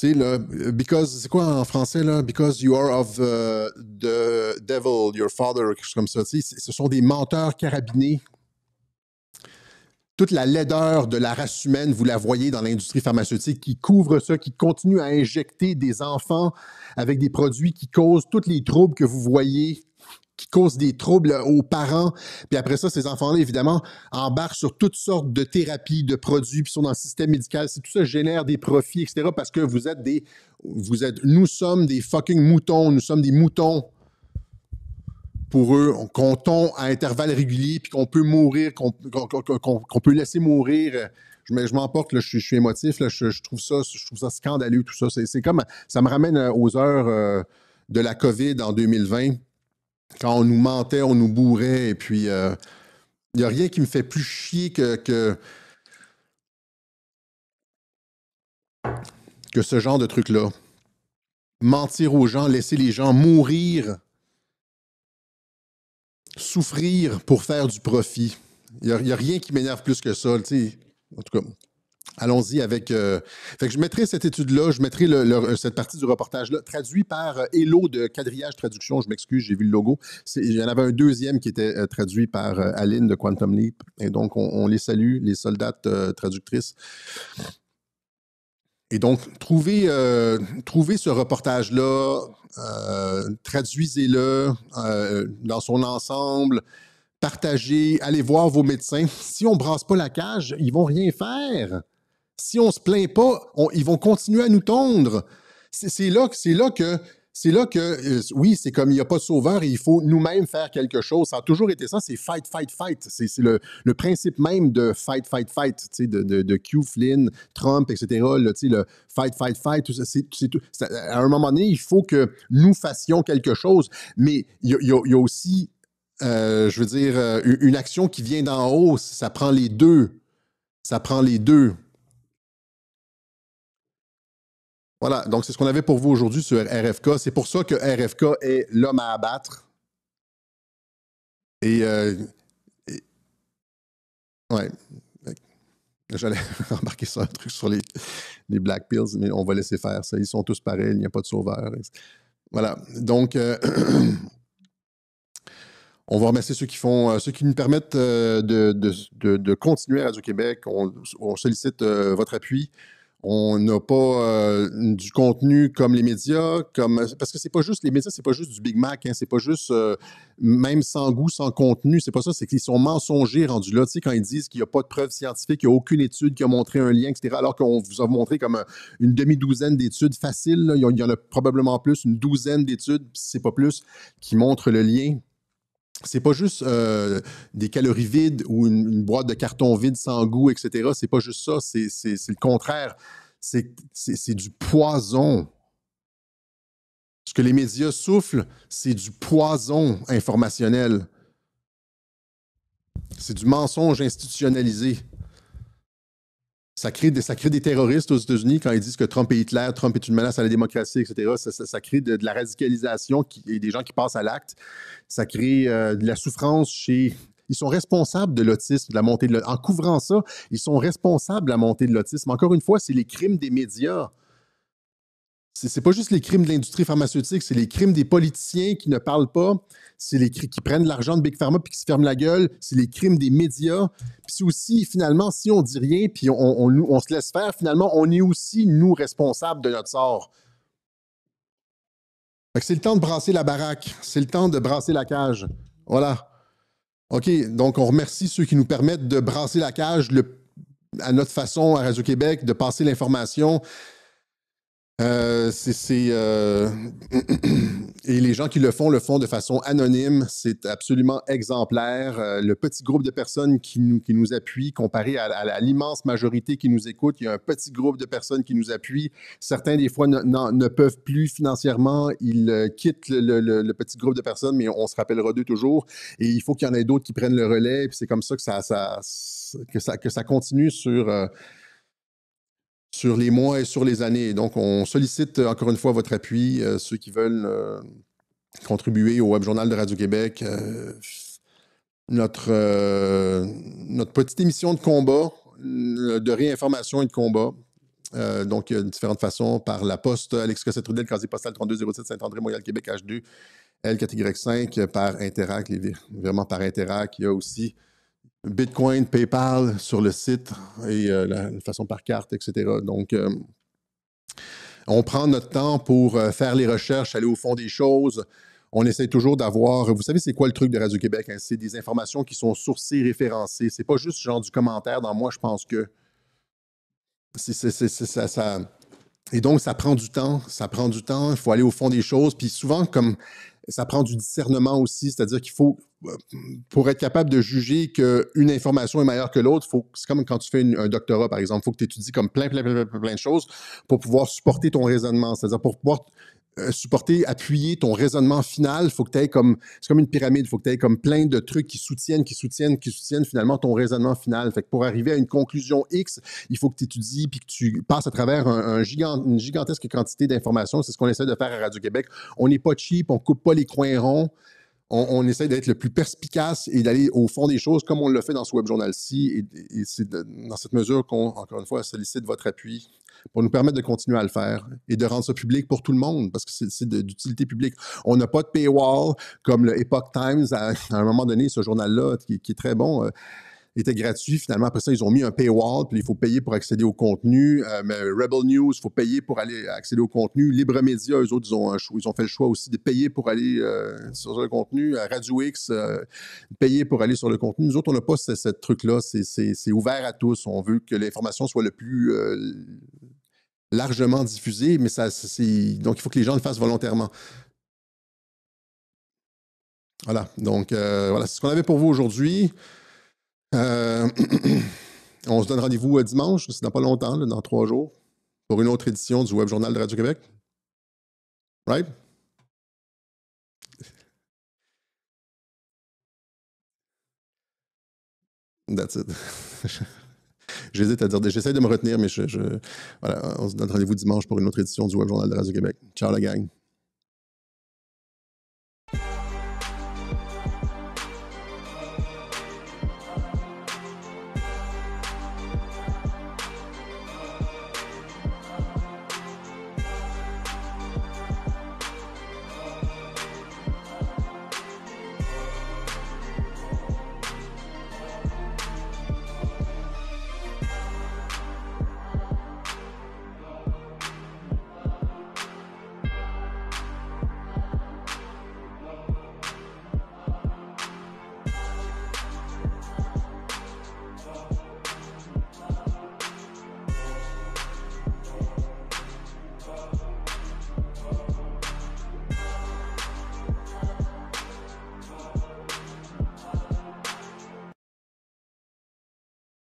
S1: sais, là, because, c'est quoi en français, là? Because you are of the devil, your father, quelque chose comme ça. Tu sais, ce sont des menteurs carabinés. Toute la laideur de la race humaine, vous la voyez dans l'industrie pharmaceutique qui couvre ça, qui continue à injecter des enfants avec des produits qui causent tous les troubles que vous voyez, qui causent des troubles aux parents. Puis après ça, ces enfants-là, évidemment, embarquent sur toutes sortes de thérapies, de produits, puis sont dans le système médical. Tout ça génère des profits, etc. parce que nous sommes des fucking moutons. Nous sommes des moutons pour eux, qu'on tombe à intervalles réguliers, puis qu'on peut mourir, qu'on peut laisser mourir. Je m'emporte, là, je suis émotif, là, je trouve ça scandaleux, tout ça. C'est comme, ça me ramène aux heures de la COVID en 2020, quand on nous mentait, on nous bourrait, et puis il n'y a rien qui me fait plus chier que ce genre de truc-là. Mentir aux gens, laisser les gens mourir, souffrir pour faire du profit. Il n'y a rien qui m'énerve plus que ça. Tu sais. En tout cas, allons-y avec... Fait que je mettrai cette étude-là, je mettrai cette partie du reportage-là, traduit par Hello de Quadrillage Traduction. Je m'excuse, j'ai vu le logo. Il y en avait un deuxième qui était traduit par Aline de Quantum Leap. Et donc, on les salue, les soldates traductrices. Et donc, trouvez ce reportage-là, traduisez-le dans son ensemble, partagez, allez voir vos médecins. Si on ne brasse pas la cage, ils ne vont rien faire. Si on ne se plaint pas, ils vont continuer à nous tondre. C'est là que c'est là que, oui, c'est comme il n'y a pas de sauveur et il faut nous-mêmes faire quelque chose. Ça a toujours été ça, c'est fight, fight, fight. C'est le principe même de fight, fight, fight, tu sais, de Q, Flynn, Trump, etc. Là, tu sais, le fight, fight, fight, tout ça, à un moment donné, il faut que nous fassions quelque chose. Mais il y a aussi, je veux dire, une action qui vient d'en haut, ça prend les deux. Ça prend les deux. Voilà, donc c'est ce qu'on avait pour vous aujourd'hui sur RFK. C'est pour ça que RFK est l'homme à abattre. Et ouais, j'allais embarquer sur un truc sur les Black Pills, mais on va laisser faire ça. Ils sont tous pareils, il n'y a pas de sauveur. Voilà, donc on va remercier ceux qui nous permettent de continuer à Radio-Québec. On sollicite votre appui. On n'a pas du contenu comme les médias, parce que c'est pas juste les médias, c'est pas juste du Big Mac, hein, c'est pas juste même sans goût, sans contenu, c'est pas ça, c'est qu'ils sont mensongers rendus là. Tu sais, quand ils disent qu'il n'y a pas de preuves scientifiques, qu'il n'y a aucune étude qui a montré un lien, etc., alors qu'on vous a montré comme une demi-douzaine d'études faciles, là, il y en a probablement plus, une douzaine d'études, si c'est pas plus, qui montrent le lien. C'est pas juste des calories vides ou une boîte de carton vide sans goût, etc. C'est pas juste ça, c'est le contraire. C'est du poison. Ce que les médias soufflent, c'est du poison informationnel. C'est du mensonge institutionnalisé. Ça crée des terroristes aux États-Unis quand ils disent que Trump est Hitler, Trump est une menace à la démocratie, etc. Ça crée de la radicalisation et des gens qui passent à l'acte. Ça crée de la souffrance chez... Ils sont responsables de l'autisme, de la montée de l'autisme. En couvrant ça, ils sont responsables de la montée de l'autisme. Encore une fois, c'est les crimes des médias. C'est pas juste les crimes de l'industrie pharmaceutique, c'est les crimes des politiciens qui ne parlent pas, c'est les crimes qui prennent l'argent de Big Pharma puis qui se ferment la gueule, c'est les crimes des médias. Puis c'est aussi, finalement, si on dit rien puis on se laisse faire, finalement, on est aussi, nous, responsables de notre sort. Fait que c'est le temps de brasser la baraque, c'est le temps de brasser la cage. Voilà. OK, donc on remercie ceux qui nous permettent de brasser la cage à notre façon à Radio-Québec, de passer l'information. Et les gens qui le font de façon anonyme. C'est absolument exemplaire. Le petit groupe de personnes qui nous appuient, comparé à l'immense majorité qui nous écoute, il y a un petit groupe de personnes qui nous appuient. Certains, des fois, ne peuvent plus financièrement. Ils quittent le petit groupe de personnes, mais on se rappellera d'eux toujours. Et il faut qu'il y en ait d'autres qui prennent le relais. Puis c'est comme ça que ça continue sur les mois et sur les années. Donc, on sollicite encore une fois votre appui, ceux qui veulent contribuer au Web Journal de Radio-Québec. Notre petite émission de combat, de réinformation et de combat. Donc, il y a différentes façons. Par la poste, Alex Cossette-Trudel, casier postal 3207 Saint-André, Montréal, Québec, H2, L4Y5, par Interac, vraiment par Interac. Il y a aussi Bitcoin, PayPal sur le site et la façon par carte, etc. Donc, on prend notre temps pour faire les recherches, aller au fond des choses. On essaie toujours d'avoir... Vous savez, c'est quoi le truc de Radio-Québec? Hein? C'est des informations qui sont sourcées, référencées. C'est pas juste genre du commentaire dans moi, je pense que... Et donc, ça prend du temps. Ça prend du temps. Il faut aller au fond des choses. Puis souvent, comme ça prend du discernement aussi, c'est-à-dire qu'il faut, pour être capable de juger qu'une information est meilleure que l'autre, c'est comme quand tu fais un doctorat, par exemple, il faut que tu étudies comme plein de choses pour pouvoir supporter ton raisonnement. C'est-à-dire pour pouvoir appuyer ton raisonnement final, faut que tu aies c'est comme une pyramide, il faut que tu aies comme plein de trucs qui soutiennent finalement ton raisonnement final. Fait que pour arriver à une conclusion X, il faut que tu étudies puis que tu passes à travers une gigantesque quantité d'informations. C'est ce qu'on essaie de faire à Radio-Québec. On n'est pas cheap, on coupe pas les coins ronds. On essaie d'être le plus perspicace et d'aller au fond des choses comme on l'a fait dans ce Web Journal-ci. Et c'est dans cette mesure qu'on, encore une fois, sollicite votre appui pour nous permettre de continuer à le faire et de rendre ça public pour tout le monde parce que c'est d'utilité publique. On n'a pas de paywall comme le Epoch Times à un moment donné, ce journal-là qui est très bon. Était gratuit. Finalement, après ça, ils ont mis un paywall, puis il faut payer pour accéder au contenu. Mais Rebel News, il faut payer pour aller accéder au contenu. Libre Média, eux autres, ils ont fait le choix aussi de payer pour aller sur le contenu. Radio X, payer pour aller sur le contenu. Nous autres, on n'a pas ce truc-là. C'est ouvert à tous. On veut que l'information soit le plus largement diffusé, mais donc il faut que les gens le fassent volontairement. Voilà, donc voilà, c'est ce qu'on avait pour vous aujourd'hui. On se donne rendez-vous dimanche, c'est dans pas longtemps, là, dans 3 jours, pour une autre édition du Web Journal de Radio-Québec. Right? That's it. J'hésite à dire, j'essaie de me retenir, mais voilà, on se donne rendez-vous dimanche pour une autre édition du Web Journal de Radio-Québec. Ciao la gang.